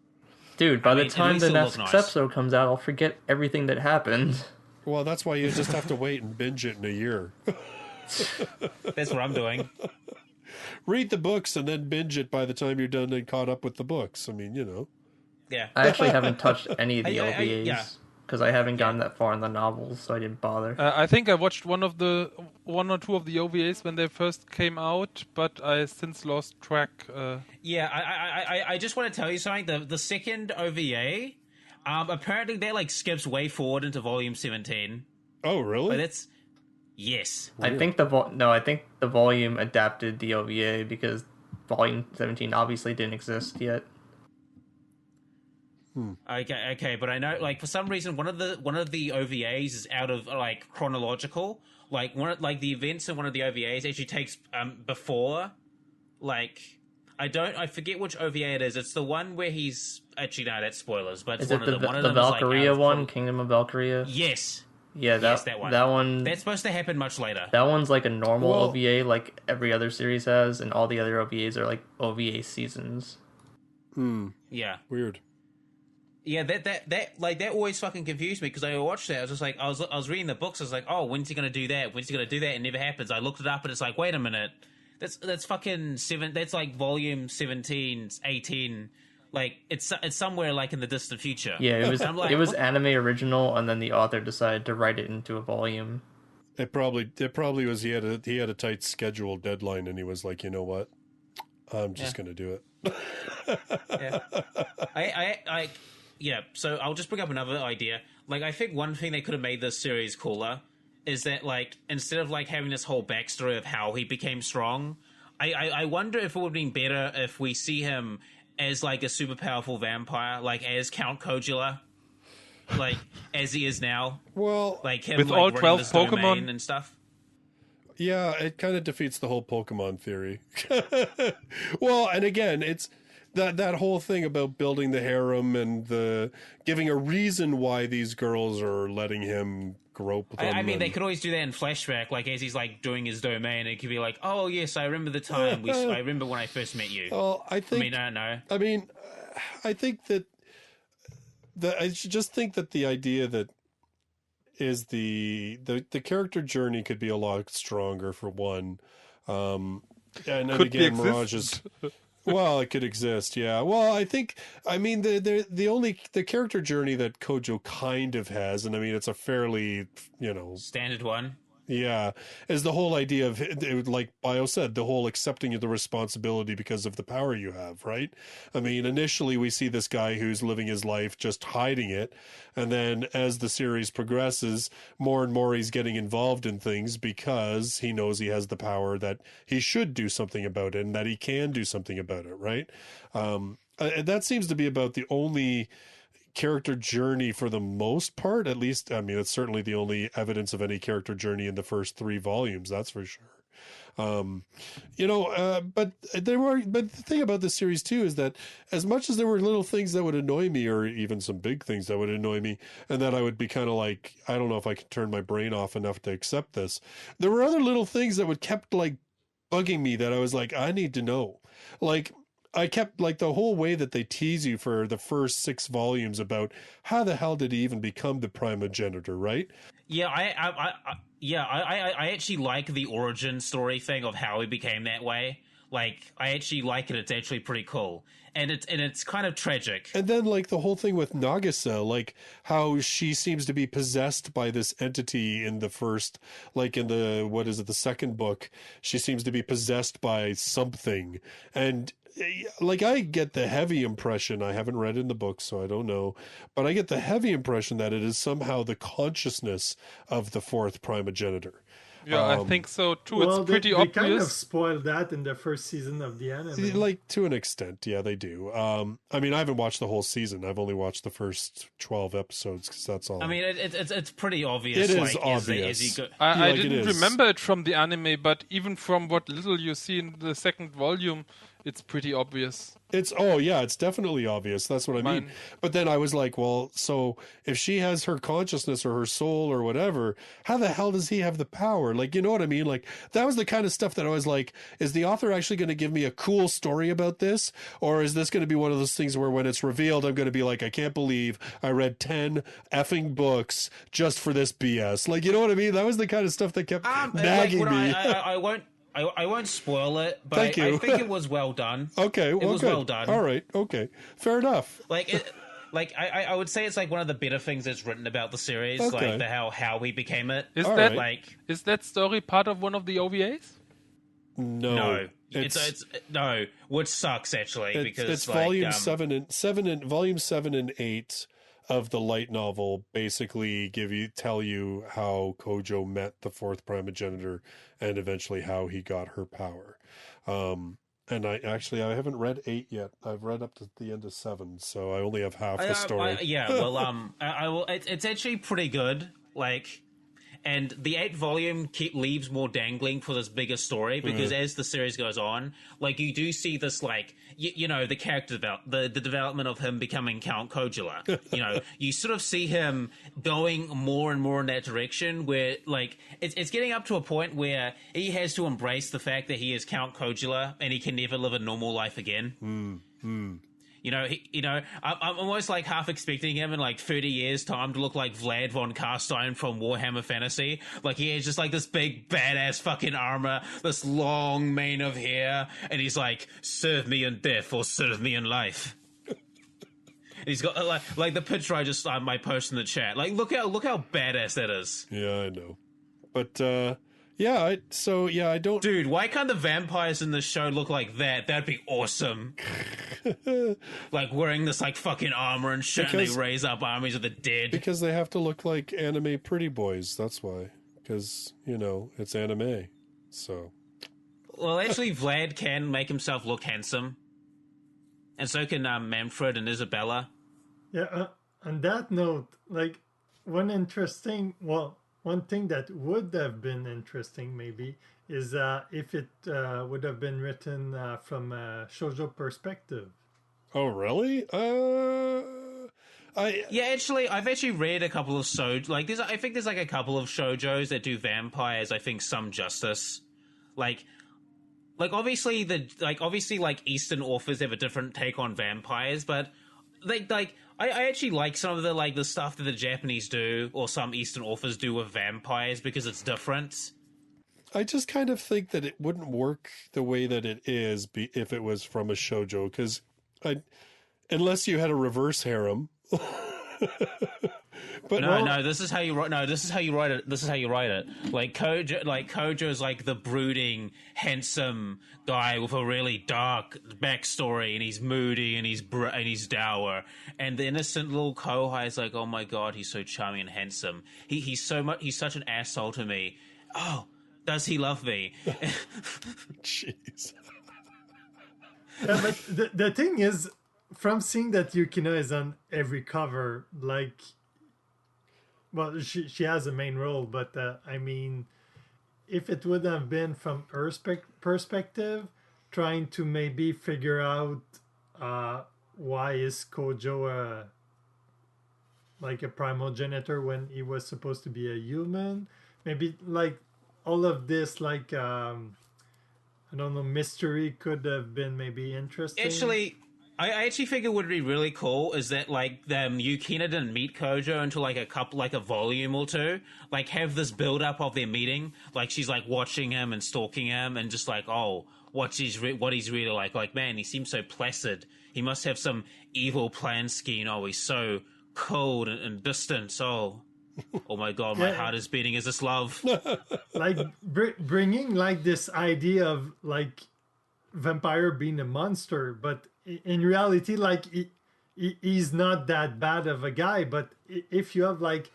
Dude, by the time the next episode comes out, I'll forget everything that happened. Well, that's why you just have to wait and binge it in a year. That's what I'm doing. Read the books and then binge it by the time you're done and caught up with the books. I mean, Yeah. I actually haven't touched any of the OVAs because I haven't gotten that far in the novels, so I didn't bother. I think I watched one or two of the OVAs when they first came out, but I since lost track. Yeah, I just want to tell you something. The second OVA, apparently that skips way forward into volume 17. Oh, really? But yes. Weird. I think the volume adapted the OVA because volume 17 obviously didn't exist yet. Okay, but I know for some reason one of the OVAs is out of chronological. The events in one of the OVAs actually takes before I forget which OVA it is. It's the one where he's actually no, that's spoilers, but it's is one it of them. One of the them Valkyria one, Kingdom of Valkyria? Yes. Yeah, that one. That one. That's supposed to happen much later. That one's a normal OVA, like every other series has, and all the other OVAs are OVA seasons. Hmm. Yeah. Weird. Yeah, that always fucking confused me because I watched that. I was just like, I was reading the books. I was like, oh, when's he gonna do that? When's he gonna do that? It never happens. I looked it up and it's like, wait a minute, that's fucking That's like volume 17, 18. Like it's somewhere like in the distant future. Yeah, it was like, it was anime original, and then the author decided to write it into a volume. It probably was he had a tight schedule deadline, and he was like, you know what, I'm just gonna do it. Yeah. Yeah, so I'll just bring up another idea. Like, I think one thing they could have made this series cooler is that, like, instead of, like, having this whole backstory of how he became strong, I wonder if it would have been better if we see him as, like, a super powerful vampire, like, as Count Kojula, like, as he is now. Well, like, him, with like, all running 12 this domain Pokemon and stuff. Yeah, it kind of defeats the whole Pokemon theory. Well, and again, it's that whole thing about building the harem and the giving a reason why these girls are letting him grope them. I mean, they could always do that in flashback, like as he's like doing his domain. It could be like, "Oh yes, I remember the time. I remember when I first met you." Well, I don't know. I mean, I think that I just think that the idea that is the character journey could be a lot stronger for one. And then again, Mirage is. Well, it could exist, yeah. Well, I mean, the character journey that Kojou kind of has, and I mean, it's a fairly, standard one. Yeah, is the whole idea of, like Bio said, the whole accepting of the responsibility because of the power you have, right? I mean, initially we see this guy who's living his life just hiding it, and then as the series progresses, more and more he's getting involved in things because he knows he has the power that he should do something about it and that he can do something about it, right? And that seems to be about the only character journey for the most part, at least. I mean, it's certainly the only evidence of any character journey in the first 3 volumes, that's for sure. But the thing about this series too is that as much as there were little things that would annoy me, or even some big things that would annoy me, and that I would be kind of like, I don't know if I can turn my brain off enough to accept this, there were other little things that would kept like bugging me that I was like, I need to know. Like, I kept, like, the whole way that they tease you for the first 6 volumes about how the hell did he even become the primogenitor, right? Yeah, I actually like the origin story thing of how he became that way. Like, I actually like it. It's actually pretty cool. And it's kind of tragic. And then, like, the whole thing with Nagisa, like, how she seems to be possessed by this entity in the first, like, in the, what is it, the second book, she seems to be possessed by something. And like, I get the heavy impression, I haven't read in the book, so I don't know, but I get the heavy impression that it is somehow the consciousness of the fourth primogenitor. Yeah, I think so too. Well, it's pretty they obvious. kind of spoiled that in the first season of the anime. Like, to an extent, yeah, they do. I mean, I haven't watched the whole season. I've only watched the first 12 episodes, because that's all. I mean, it's pretty obvious. It like, is obvious. As you go... I didn't remember it from the anime, but even from what little you see in the second volume, it's pretty obvious. It's definitely obvious. That's what I mean. But then I was like, well, so if she has her consciousness or her soul or whatever, how the hell does he have the power? Like, you know what I mean? Like, that was the kind of stuff that I was like, is the author actually going to give me a cool story about this? Or is this going to be one of those things where when it's revealed, I'm going to be like, I can't believe I read 10 effing books just for this BS. Like, you know what I mean? That was the kind of stuff that kept nagging me. I won't spoil it, but I think it was well done. Okay, well, it was good. well done. All right, okay, fair enough. I would say it's like one of the better things that's written about the series, okay. like the how he became it. Is that story part of one of the OVAs? No, it's no, which sucks actually because it's volume 7 and 8 of the light novel basically tell you how Kojou met the fourth primogenitor and eventually how he got her power. And I haven't read 8 yet. I've read up to the end of 7, so I only have half the story. It's actually pretty good. And the 8th volume leaves more dangling for this bigger story because as the series goes on, you do see this, the character the development of him becoming Count Kojula. You sort of see him going more and more in that direction where, it's getting up to a point where he has to embrace the fact that he is Count Kojula and he can never live a normal life again. I'm almost like half expecting him in like 30 years' time to look like Vlad von Carstein from Warhammer Fantasy. Like he has just like this big badass fucking armor, this long mane of hair, and he's like, "Serve me in death or serve me in life." And he's got like the picture I just my post in the chat. Like look how badass that is. Yeah, I know, but I don't. Dude, why can't the vampires in the show look like that? That'd be awesome. Like wearing this like fucking armor and shit, and they raise up armies of the dead. Because they have to look like anime pretty boys. That's why. Because it's anime. So. Well, actually, Vlad can make himself look handsome, and so can Manfred and Isabella. Yeah. On that note, like one thing that would have been interesting maybe is if it would have been written from a shoujo perspective. Oh, really? I've actually read a couple of I think there's like a couple of shoujos that do vampires. I think some justice, like obviously Eastern authors have a different take on vampires, but I actually like some of the stuff that the Japanese do or some Eastern authors do with vampires because it's different. I just kind of think that it wouldn't work the way that it is if it was from a shoujo, because unless you had a reverse harem. But no, this is how you write. No, this is how you write it. This is how you write it. Like Kojo is like the brooding, handsome guy with a really dark backstory, and he's moody and he's dour. And the innocent little Kohai is like, oh my god, he's so charming and handsome. He's such an asshole to me. Oh, does he love me? Jeez. Yeah, but the thing is, from seeing that Yukina is on every cover, like, well, she has a main role, but I mean, if it would have been from her perspective, trying to maybe figure out why is Kojo like a primogenitor when he was supposed to be a human, maybe like all of this, like I don't know, mystery could have been maybe interesting. Actually, I actually think it would be really cool is that like Yukina didn't meet Kojo until like a volume or two. Like have this build up of their meeting. Like she's like watching him and stalking him and just like, oh, what he's really like. Like, man, he seems so placid. He must have some evil plan scheme. Oh, he's so cold and distant. Oh my god, my heart is beating. Is this love? Like bringing like this idea of like vampire being a monster, but in reality, like he's not that bad of a guy. But if you have like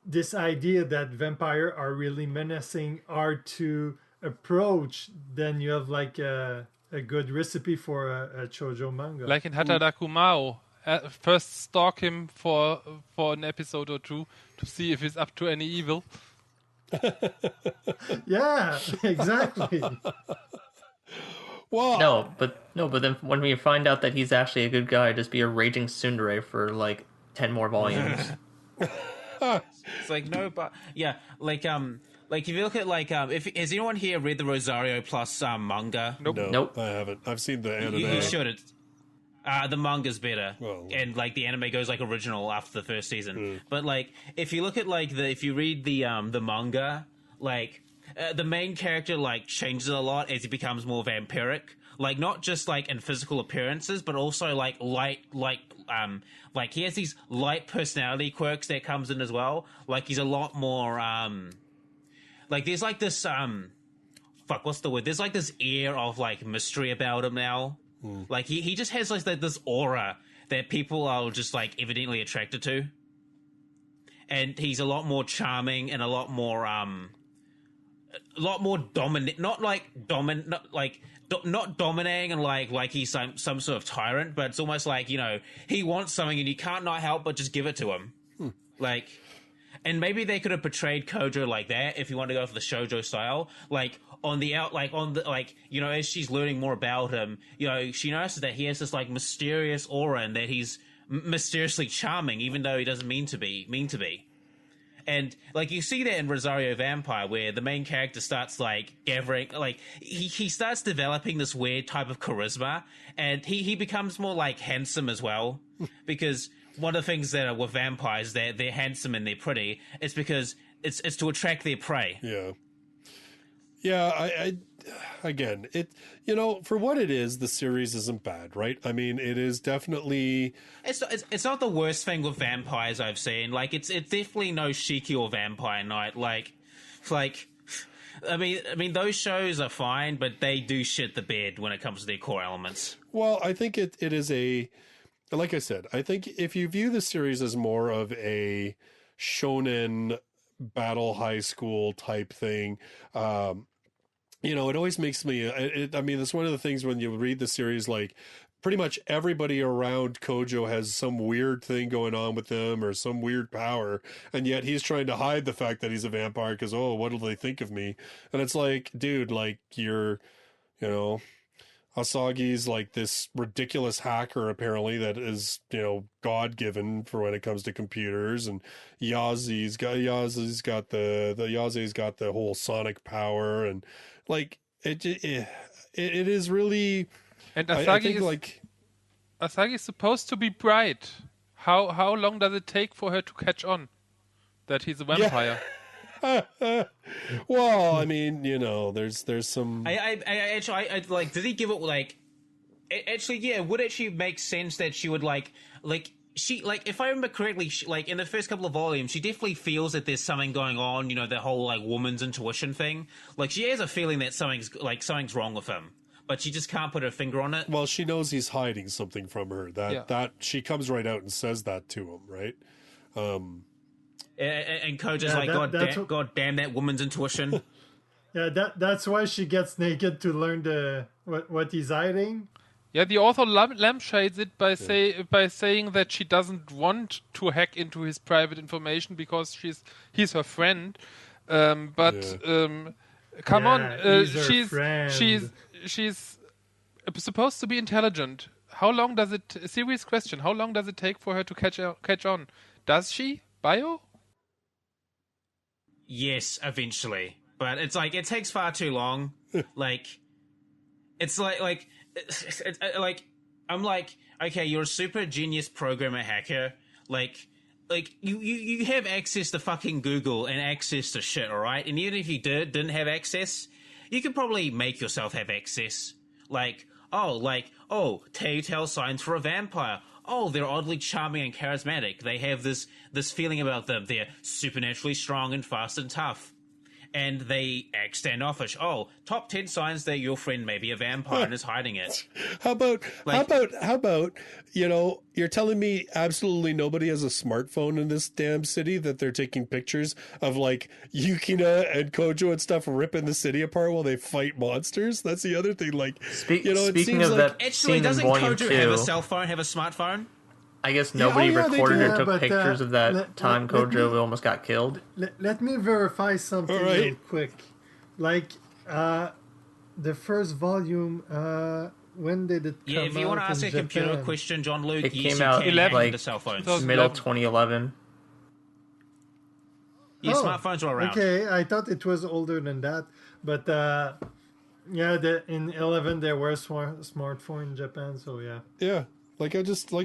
this idea that vampire are really menacing, hard to approach, then you have like a good recipe for a shoujo manga. Like in Hataraku Mao, first stalk him for an episode or two to see if he's up to any evil. Yeah, exactly. Wow. No, but then when we find out that he's actually a good guy, just be a raging tsundere for like 10 more volumes. It's like no, but yeah, like if you look at like if has anyone here read the Rosario Plus manga? Nope. I haven't. I've seen the anime. You should. The manga's better, Well, and like the anime goes like original after the first season. But like if you look at like if you read the manga, like. The main character like changes a lot as he becomes more vampiric, like not just like in physical appearances, but also like like he has these light personality quirks that comes in as well. Like he's a lot more like there's like this what's the word? There's like this air of like mystery about him now. Like he just has like this aura that people are just like evidently attracted to, and he's a lot more charming and a lot more dominant, not dominating and like he's some sort of tyrant, but it's almost like, he wants something and you can't not help but just give it to him. Like, and maybe they could have portrayed Kojo like that if you want to go for the shoujo style, like as she's learning more about him, she notices that he has this like mysterious aura and that he's mysteriously charming even though he doesn't mean to be. And like you see that in Rosario Vampire, where the main character starts like gathering, like he starts developing this weird type of charisma, and he becomes more like handsome as well. Because one of the things that are with vampires, they're handsome and they're pretty. It's because it's to attract their prey. Yeah. I again, it, for what it is, the series isn't bad, right? I mean, it is definitely. It's not the worst thing with vampires I've seen. Like it's definitely no Shiki or Vampire Night. Like, I mean those shows are fine, but they do shit the bed when it comes to their core elements. Well, I think it is like I said, I think if you view the series as more of a shonen battle high school type thing, it always makes me, I mean, it's one of the things when you read the series, like pretty much everybody around Kojou has some weird thing going on with them or some weird power. And yet he's trying to hide the fact that he's a vampire because, what will they think of me? And it's like, dude, like you're, Asagi's like this ridiculous hacker apparently that is, God-given for when it comes to computers, and Yaze's got the whole sonic power, and like it is really. And I think Asagi is supposed to be bright. How long does it take for her to catch on that he's a vampire? Well, I mean, there's some. I actually like. Did he give it like? Actually, yeah, it would actually make sense that she would she if I remember correctly, like in the first couple of volumes, she definitely feels that there's something going on. The whole like woman's intuition thing. Like she has a feeling that something's wrong with him, but she just can't put her finger on it. Well, she knows he's hiding something from her. That she comes right out and says that to him, right? And Kojou's like, God damn that woman's intuition. Yeah, that's why she gets naked to learn what he's hiding. Yeah, the author lampshades it by saying that she doesn't want to hack into his private information because he's her friend. Come on, she's supposed to be intelligent. How long does it? A serious question. How long does it take for her to catch on? Does she? Bio? Yes, eventually, but it's like it takes far too long. It's like I'm like, okay, you're a super genius programmer hacker. Like you have access to fucking Google and access to shit, all right? And even if you didn't have access, you could probably make yourself have access. Telltale signs for a vampire. Oh, they're oddly charming and charismatic. They have this feeling about them. They're supernaturally strong and fast and tough. And they act standoffish. Oh, top 10 signs that your friend may be a vampire and is hiding it. How about, you're telling me absolutely nobody has a smartphone in this damn city that they're taking pictures of like Yukina and Kojou and stuff ripping the city apart while they fight monsters? That's the other thing. Like, speaking of that, actually, doesn't Kojou have a cell phone, have a smartphone? I guess nobody recorded or took pictures of that time Kojou almost got killed. Let me verify something real quick. Like, the first volume, when did it come out? Yeah, if you want to ask a computer question, John Luke, it came out the cell phones. Middle 2011. Yeah, smartphones were around. Okay, I thought it was older than that. But, in 11 there were smartphone in Japan, so yeah. Yeah. Like I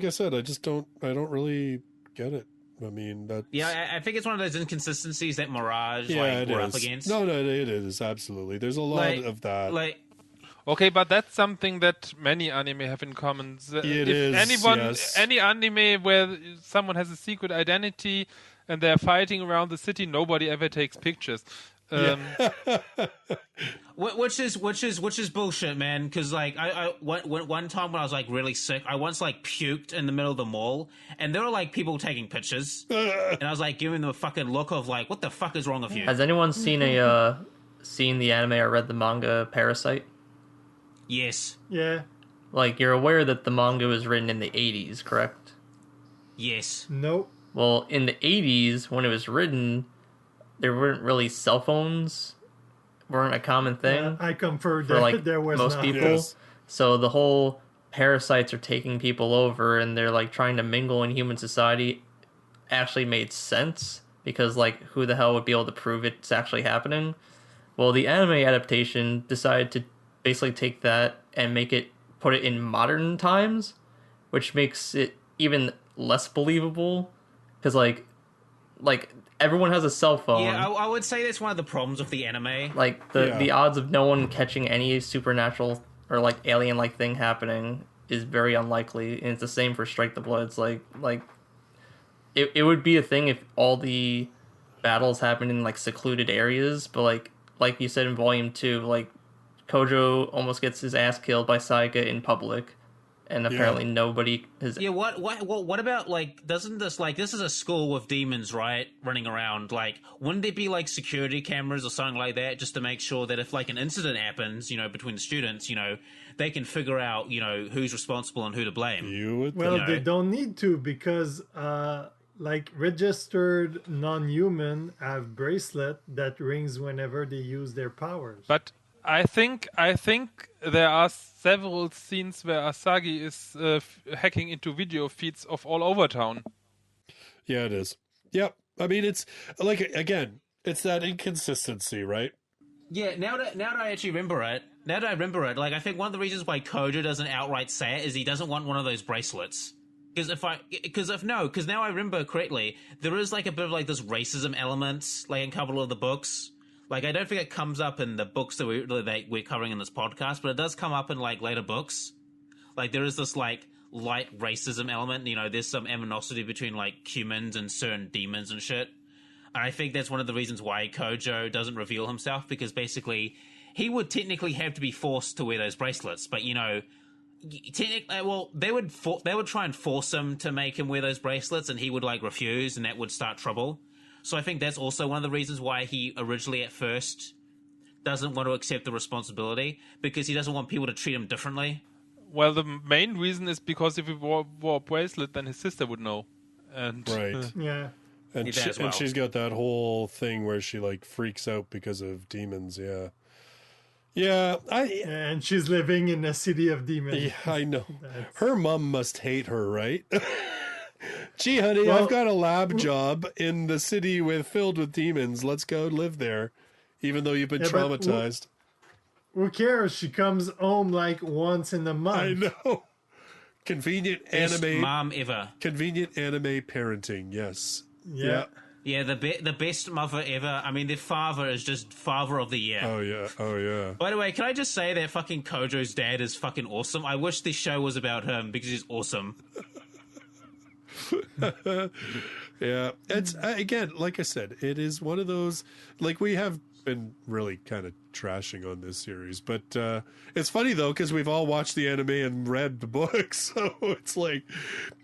said, I don't really get it. I mean, that. Yeah, I think it's one of those inconsistencies that Mirage we're up against. No, it is absolutely. There's a lot of that. Okay, but that's something that many anime have in common. Any anime where someone has a secret identity and they're fighting around the city, nobody ever takes pictures. Which is bullshit, man. Because I one time when I was like really sick, I once like puked in the middle of the mall, and there were like people taking pictures, and I was like giving them a fucking look of like, what the fuck is wrong with you? Has anyone seen seen the anime or read the manga Parasite? Yes. Yeah. Like, you're aware that the manga was written in the 80s, correct? Yes. Nope. Well, in the 80s, when it was written, there weren't really cell phones, weren't a common thing. I confirm for like there was most not. people. Yes. So the whole parasites are taking people over and they're like trying to mingle in human society actually made sense because like who the hell would be able to prove it's actually happening? Well, the anime adaptation decided to basically take that and put it in modern times, which makes it even less believable because like everyone has a cell phone. Yeah, I would say that's one of the problems with the anime. Like the odds of no one catching any supernatural or like alien like thing happening is very unlikely, and it's the same for Strike the Blood. It's like it would be a thing if all the battles happened in like secluded areas, but like you said in Volume 2, like Kojou almost gets his ass killed by Saika in public, and apparently nobody has. Yeah, what about like? Doesn't this this is a school with demons, right, running around? Like, wouldn't there be like security cameras or something like that just to make sure that if like an incident happens, between the students, they can figure out, who's responsible and who to blame. You would They don't need to because like registered non-human have bracelet that rings whenever they use their powers. But I think there are several scenes where Asagi is hacking into video feeds of all over town. Yeah, it is. Yep. I mean, it's like, again, it's that inconsistency, right? Yeah, now that I actually remember it, like I think one of the reasons why Kojou doesn't outright say it is he doesn't want one of those bracelets. Because now I remember correctly, there is like a bit of like this racism element, like in a couple of the books. Like I don't think it comes up in the books that we're covering in this podcast, but it does come up in like later books. Like there is this like light racism element. There's some animosity between like humans and certain demons and shit. And I think that's one of the reasons why Kojou doesn't reveal himself, because basically he would technically have to be forced to wear those bracelets, but technically, they would try and force him to make him wear those bracelets, and he would like refuse, and that would start trouble. So I think that's also one of the reasons why he originally at first doesn't want to accept the responsibility, because he doesn't want people to treat him differently. Well, the main reason is because if he wore a bracelet, then his sister would know. And right. Yeah. And she's got that whole thing where she like freaks out because of demons. Yeah. Yeah, and she's living in a city of demons. Yeah, I know. Her mom must hate her, right? Gee, honey, I've got a lab job in the city filled with demons. Let's go live there, even though you've been traumatized. Who cares? She comes home like once in a month. I know. Convenient Best anime mom ever. Convenient anime parenting. Yes. Yeah. Yeah, the best mother ever. I mean, their father is just father of the year. Oh, yeah. By the way, can I just say that fucking Kojou's dad is fucking awesome? I wish this show was about him, because he's awesome. Yeah. It's, again, like I said, it is one of those, like we have been really kind of trashing on this series, but it's funny though, because we've all watched the anime and read the books, so it's like,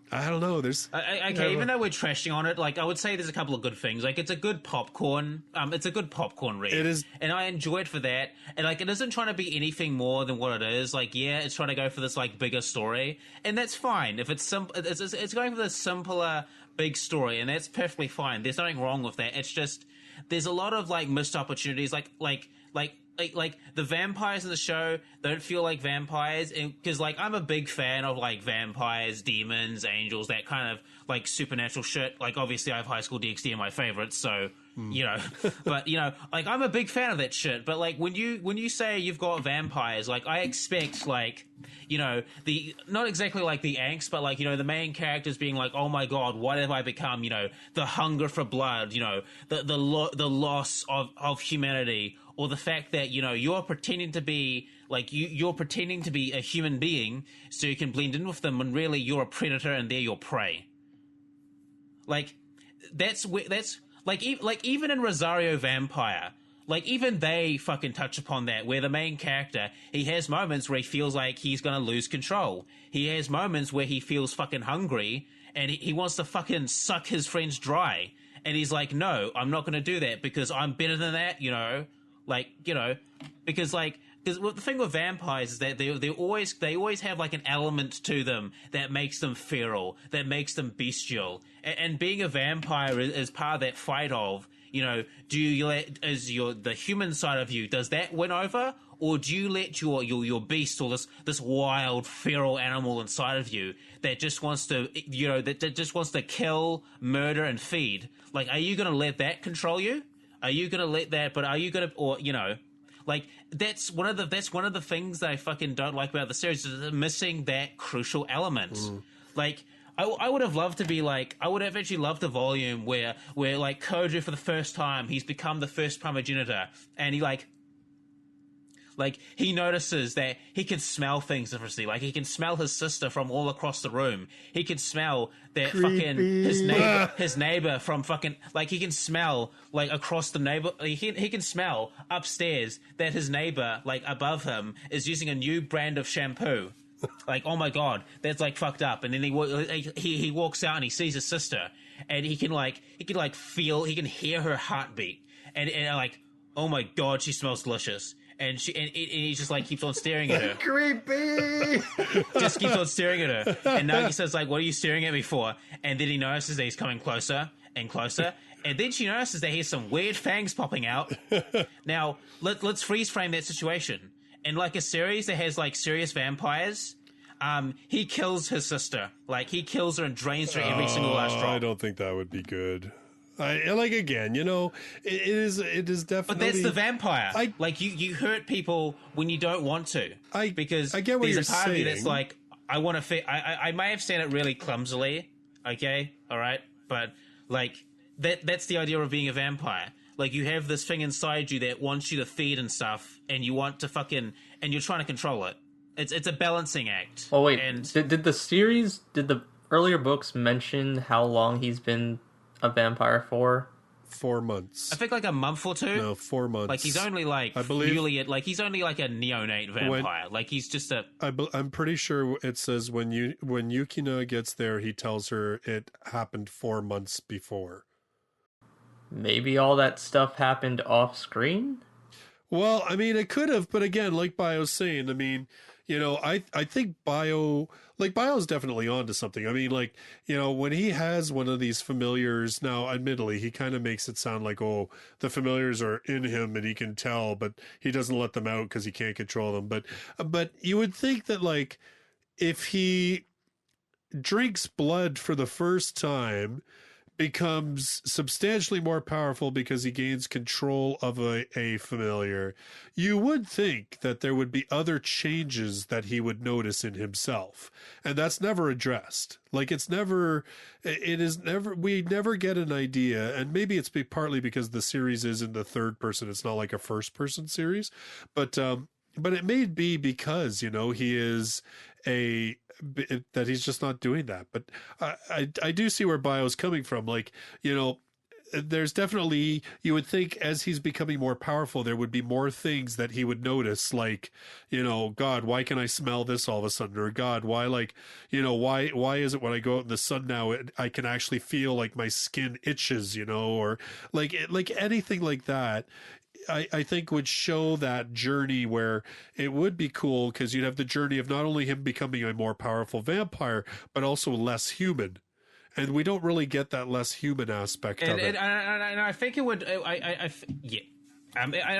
I don't know. There's even though we're trashing on it, like I would say there's a couple of good things. Like it's a good popcorn. It's a good popcorn read. It is, and I enjoy it for that. And like it isn't trying to be anything more than what it is. Like it's trying to go for this like bigger story, and that's fine. If it's simple, it's going for this simpler big story, and that's perfectly fine. There's nothing wrong with that. It's just there's a lot of like missed opportunities. Like the vampires in the show don't feel like vampires, because like I'm a big fan of like vampires, demons, angels, that kind of like supernatural shit. Like obviously I have High School DxD in my favorites, so but like I'm a big fan of that shit. But like when you say you've got vampires, like I expect like the not exactly like the angst, but like the main characters being like, oh my god, what have I become? The hunger for blood, the loss of humanity. Or the fact that, you're pretending to be, like, you're pretending to be a human being so you can blend in with them when really you're a predator and they're your prey. Like, that's like even in Rosario Vampire, like, even they fucking touch upon that, where the main character, he has moments where he feels like he's gonna lose control. He has moments where he feels fucking hungry and he wants to fucking suck his friends dry. And he's like, no, I'm not gonna do that because I'm better than that, because the thing with vampires is that they always have like an element to them that makes them feral, that makes them bestial, and being a vampire is part of that fight of do you let the human side of you, does that win over, or do you let your beast or this wild feral animal inside of you that just wants to that just wants to kill, murder, and feed? Like, are you going to let that control you? Are you going to let that? But are you going to, or like, that's one of the things that I fucking don't like about the series, is missing that crucial element. Like, I would have loved to be like, I would have actually loved a volume where like Kojou, for the first time, he's become the first primogenitor, and he notices that he can smell things differently. Like, he can smell his sister from all across the room. He can smell that fucking his neighbor from fucking, like, he can smell like across the neighbor. He can smell upstairs that his neighbor, like, above him is using a new brand of shampoo. Like, oh my god, that's like fucked up. And then he walks out and he sees his sister, and he can feel, he can hear her heartbeat, and like, oh my god, she smells delicious. And he just like keeps on staring at her. Creepy. Just keeps on staring at her. And Nagi says, like, what are you staring at me for? And then he notices that he's coming closer and closer. And then she notices that he has some weird fangs popping out. Now, let's freeze frame that situation. In like a series that has like serious vampires, he kills his sister. Like, he kills her and drains her every single last drop. I don't think that would be good. It is definitely. But that's the vampire. You hurt people when you don't want to. Because I get what there's you're a part saying. of you that's like, I want to. I may have said it really clumsily. Okay, all right, but like that's the idea of being a vampire. Like, you have this thing inside you that wants you to feed and stuff, and you want to and you're trying to control it. It's a balancing act. Oh wait, and did the earlier books mention how long he's been a vampire for? 4 months. I think like a month or two. No, 4 months. Like, he's only like, I believe, he's only like a neonate vampire. Like, he's just a. I'm pretty sure it says when Yukina gets there, he tells her it happened 4 months before. Maybe all that stuff happened off screen? Well, I mean, it could have, but again, like Bio's saying, I mean, I think Bio's definitely onto something. I mean, like, when he has one of these familiars, now, admittedly, he kind of makes it sound like, oh, the familiars are in him and he can tell, but he doesn't let them out because he can't control them. But you would think that, like, if he drinks blood for the first time, becomes substantially more powerful because he gains control of a familiar, you would think that there would be other changes that he would notice in himself. And that's never addressed. Like, we never get an idea, and maybe it's partly because the series is in the third person. It's not like a first person series, but it may be because, he is that he's just not doing that. But I do see where Bio's coming from. Like, there's definitely, you would think as he's becoming more powerful, there would be more things that he would notice. Like, God, why can I smell this all of a sudden? Or God, why, like, why is it when I go out in the sun now, I can actually feel like my skin itches, or like anything like that. I think would show that journey where it would be cool, because you'd have the journey of not only him becoming a more powerful vampire, but also less human. And we don't really get that less human aspect of it. And I think it would, I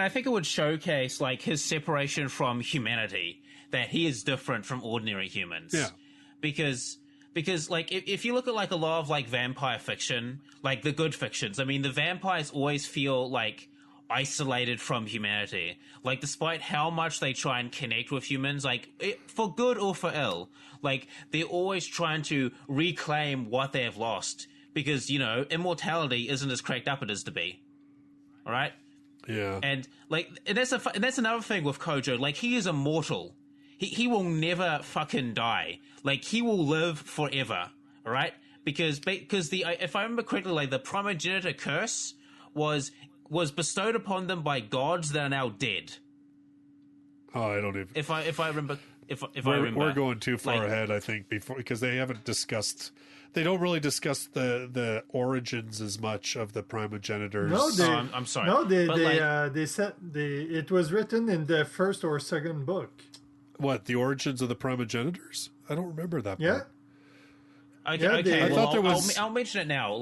think it would showcase like his separation from humanity, that he is different from ordinary humans. Yeah. Because like if you look at like a lot of like vampire fiction, like the good fictions, I mean, the vampires always feel like isolated from humanity. Like, despite how much they try and connect with humans, like, for good or for ill, like, they're always trying to reclaim what they have lost, because, immortality isn't as cracked up it is to be. All right? Yeah. And that's another thing with Kojou. Like, he is immortal. He will never fucking die. Like, he will live forever. All right? Because if I remember correctly, like, the primogenitor curse was bestowed upon them by gods that are now dead. Oh, I don't even. If I remember, we're going too far ahead, I think, because they haven't discussed. They don't really discuss the origins as much of the primogenitors. No, I'm sorry. No, they said it was written in the first or second book. What, the origins of the primogenitors? I don't remember that. Yeah. Part. Okay. I thought there was. I'll mention it now.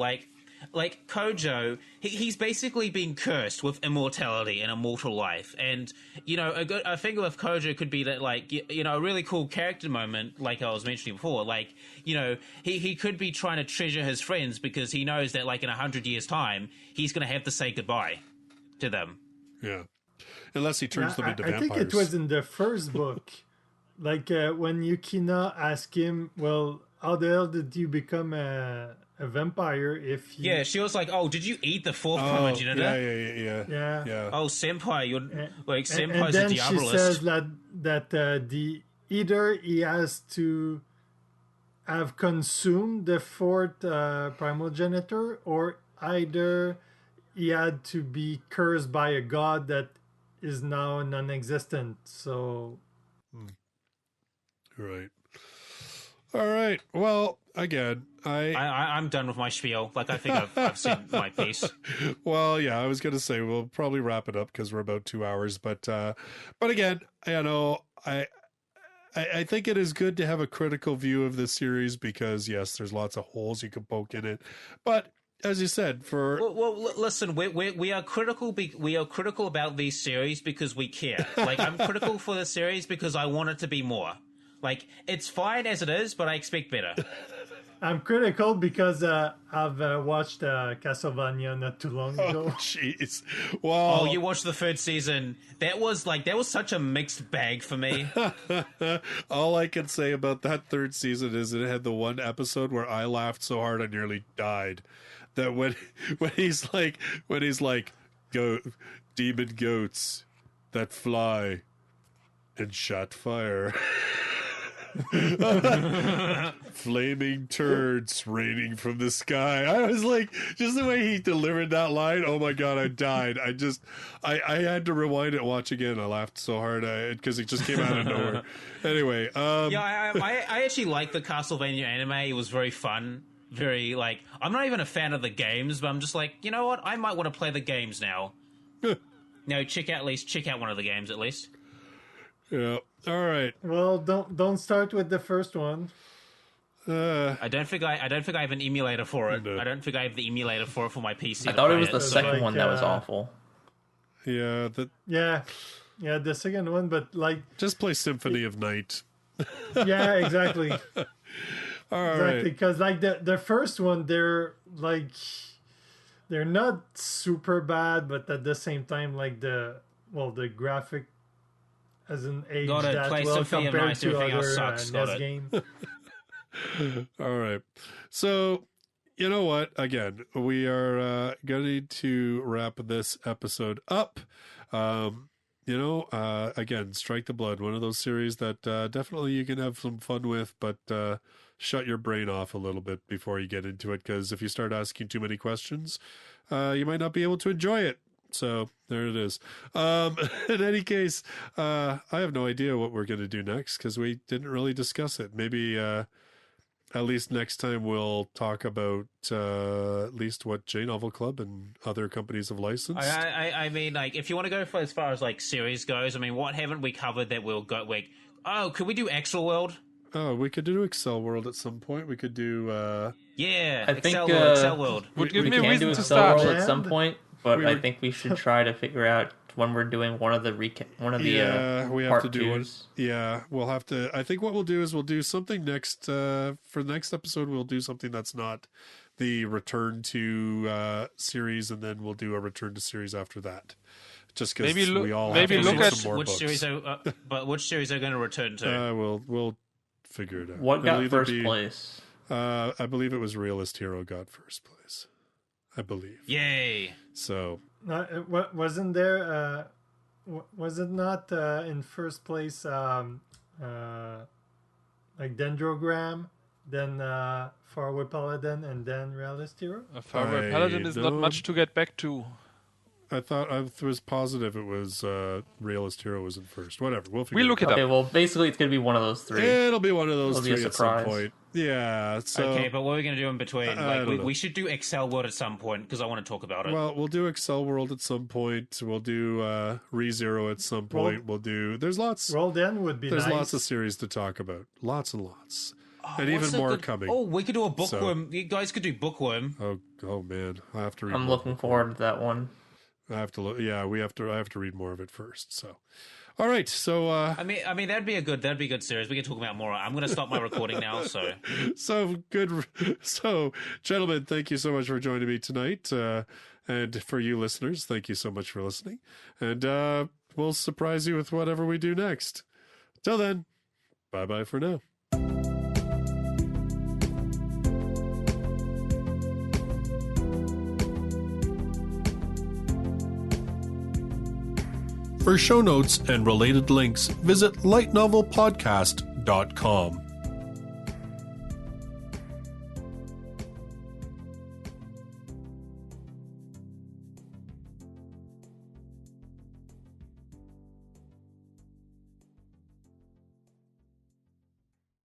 like Kojou, he's basically been cursed with immortality and immortal life. And, you know, a thing with Kojou could be that, like, you know, a really cool character moment, like I was mentioning before, like, you know, he could be trying to treasure his friends because he knows that, like, in 100 years' time, he's going to have to say goodbye to them. Yeah. Unless he turns them into vampires. I think it was in the first book. Like, when Yukina asked him, well, how the hell did you become a vampire if you... Yeah, she was like, oh, did you eat the fourth primogenitor? Yeah. Oh, senpai, you're... Like, and senpai's then a she diabolist. says that either he has to have consumed the fourth primogenitor, or either he had to be cursed by a god that is now non-existent. So... Right. All right. Well, again, I'm done with my spiel. Like, I think I've said my piece. Well, yeah, I was going to say we'll probably wrap it up because we're about 2 hours. But again, you know, I think it is good to have a critical view of this series because, yes, there's lots of holes you can poke in it. But as you said, well, listen, we are critical. We are critical about these series because we care. Like, I'm critical for the series because I want it to be more. Like, it's fine as it is, but I expect better. I'm critical because I've watched Castlevania not too long ago. Oh, jeez. Well, oh, you watched the third season. That was such a mixed bag for me. All I can say about that third season is it had the one episode where I laughed so hard I nearly died. That when he's like demon goats that fly and shot fire. Flaming turds raining from the sky. I was like, just the way he delivered that line, oh my god, I died. I had to rewind it, watch again. I laughed so hard because it just came out of nowhere. Anyway, yeah, I actually liked the Castlevania anime. It was very fun. Very, like, I'm not even a fan of the games, but I'm just like, you know what? I might want to play the games now. No, check out one of the games at least. Yeah. All right. Well, don't start with the first one. I don't think I have an emulator for it. No. I don't think I have the emulator for it for my PC. I thought it was the second one that was awful. Yeah. Yeah, the second one, but like just play Symphony of Night. Yeah, exactly. All exactly, right. because like the first one, they're not super bad, but at the same time, like the graphic hasn't aged that well compared to other NES games. All right. So, you know what? Again, we are going to wrap this episode up. Again, Strike the Blood, one of those series that definitely you can have some fun with, but shut your brain off a little bit before you get into it, because if you start asking too many questions, you might not be able to enjoy it. So there it is. In any case, I have no idea what we're going to do next because we didn't really discuss it. Maybe at least next time we'll talk about at least what J-Novel Club and other companies have licensed. I mean, like, if you want to go for as far as like series goes, I mean, what haven't we covered that we'll go like? Oh, could we do Excel World? Oh, we could do Excel World at some point. We could do. Yeah, I Excel think, World. Excel World. Would give we me a can reason do to Excel start. World at some point, but I think we should try to figure out when we're doing one of the we have to do twos. one. Yeah, we'll have to. I think what we'll do is we'll do something next for the next episode. We'll do something that's not the return to series, and then we'll do a return to series after that. Just because we all have to look at some more which books. series but which series are going to return to? We'll figure it out. What got first place? I believe it was Realist Hero got first place. I believe. Yay! So. Wasn't there? Was it not in first place? Like Dendrogram, then Faraway Paladin, and then Realist Hero. Faraway Paladin is not much to get back to. I thought I was positive it was Realist Hero was in first. Whatever, we'll figure. We look it up. Okay, well, basically, it's gonna be one of those three. It'll be one of those It'll three at some point. Yeah. So, okay, but what are we going to do in between? We should do Excel World at some point because I want to talk about it. Well, we'll do Excel World at some point. We'll do ReZero at some point. We'll do. There's lots. World End would be. There's nice. lots of series to talk about. Lots and lots. and even more coming. Oh, we could do a bookworm. You guys could do bookworm. Oh man, I have to read. I'm looking forward to that one. I have to look. Yeah, I have to read more of it first. So, all right. So, I mean, that'd be a good series. We can talk about more. I'm going to stop my recording now. So good. So, gentlemen, thank you so much for joining me tonight. And for you listeners, thank you so much for listening. And we'll surprise you with whatever we do next. Till then, bye bye for now. For show notes and related links, visit lightnovelpodcast.com.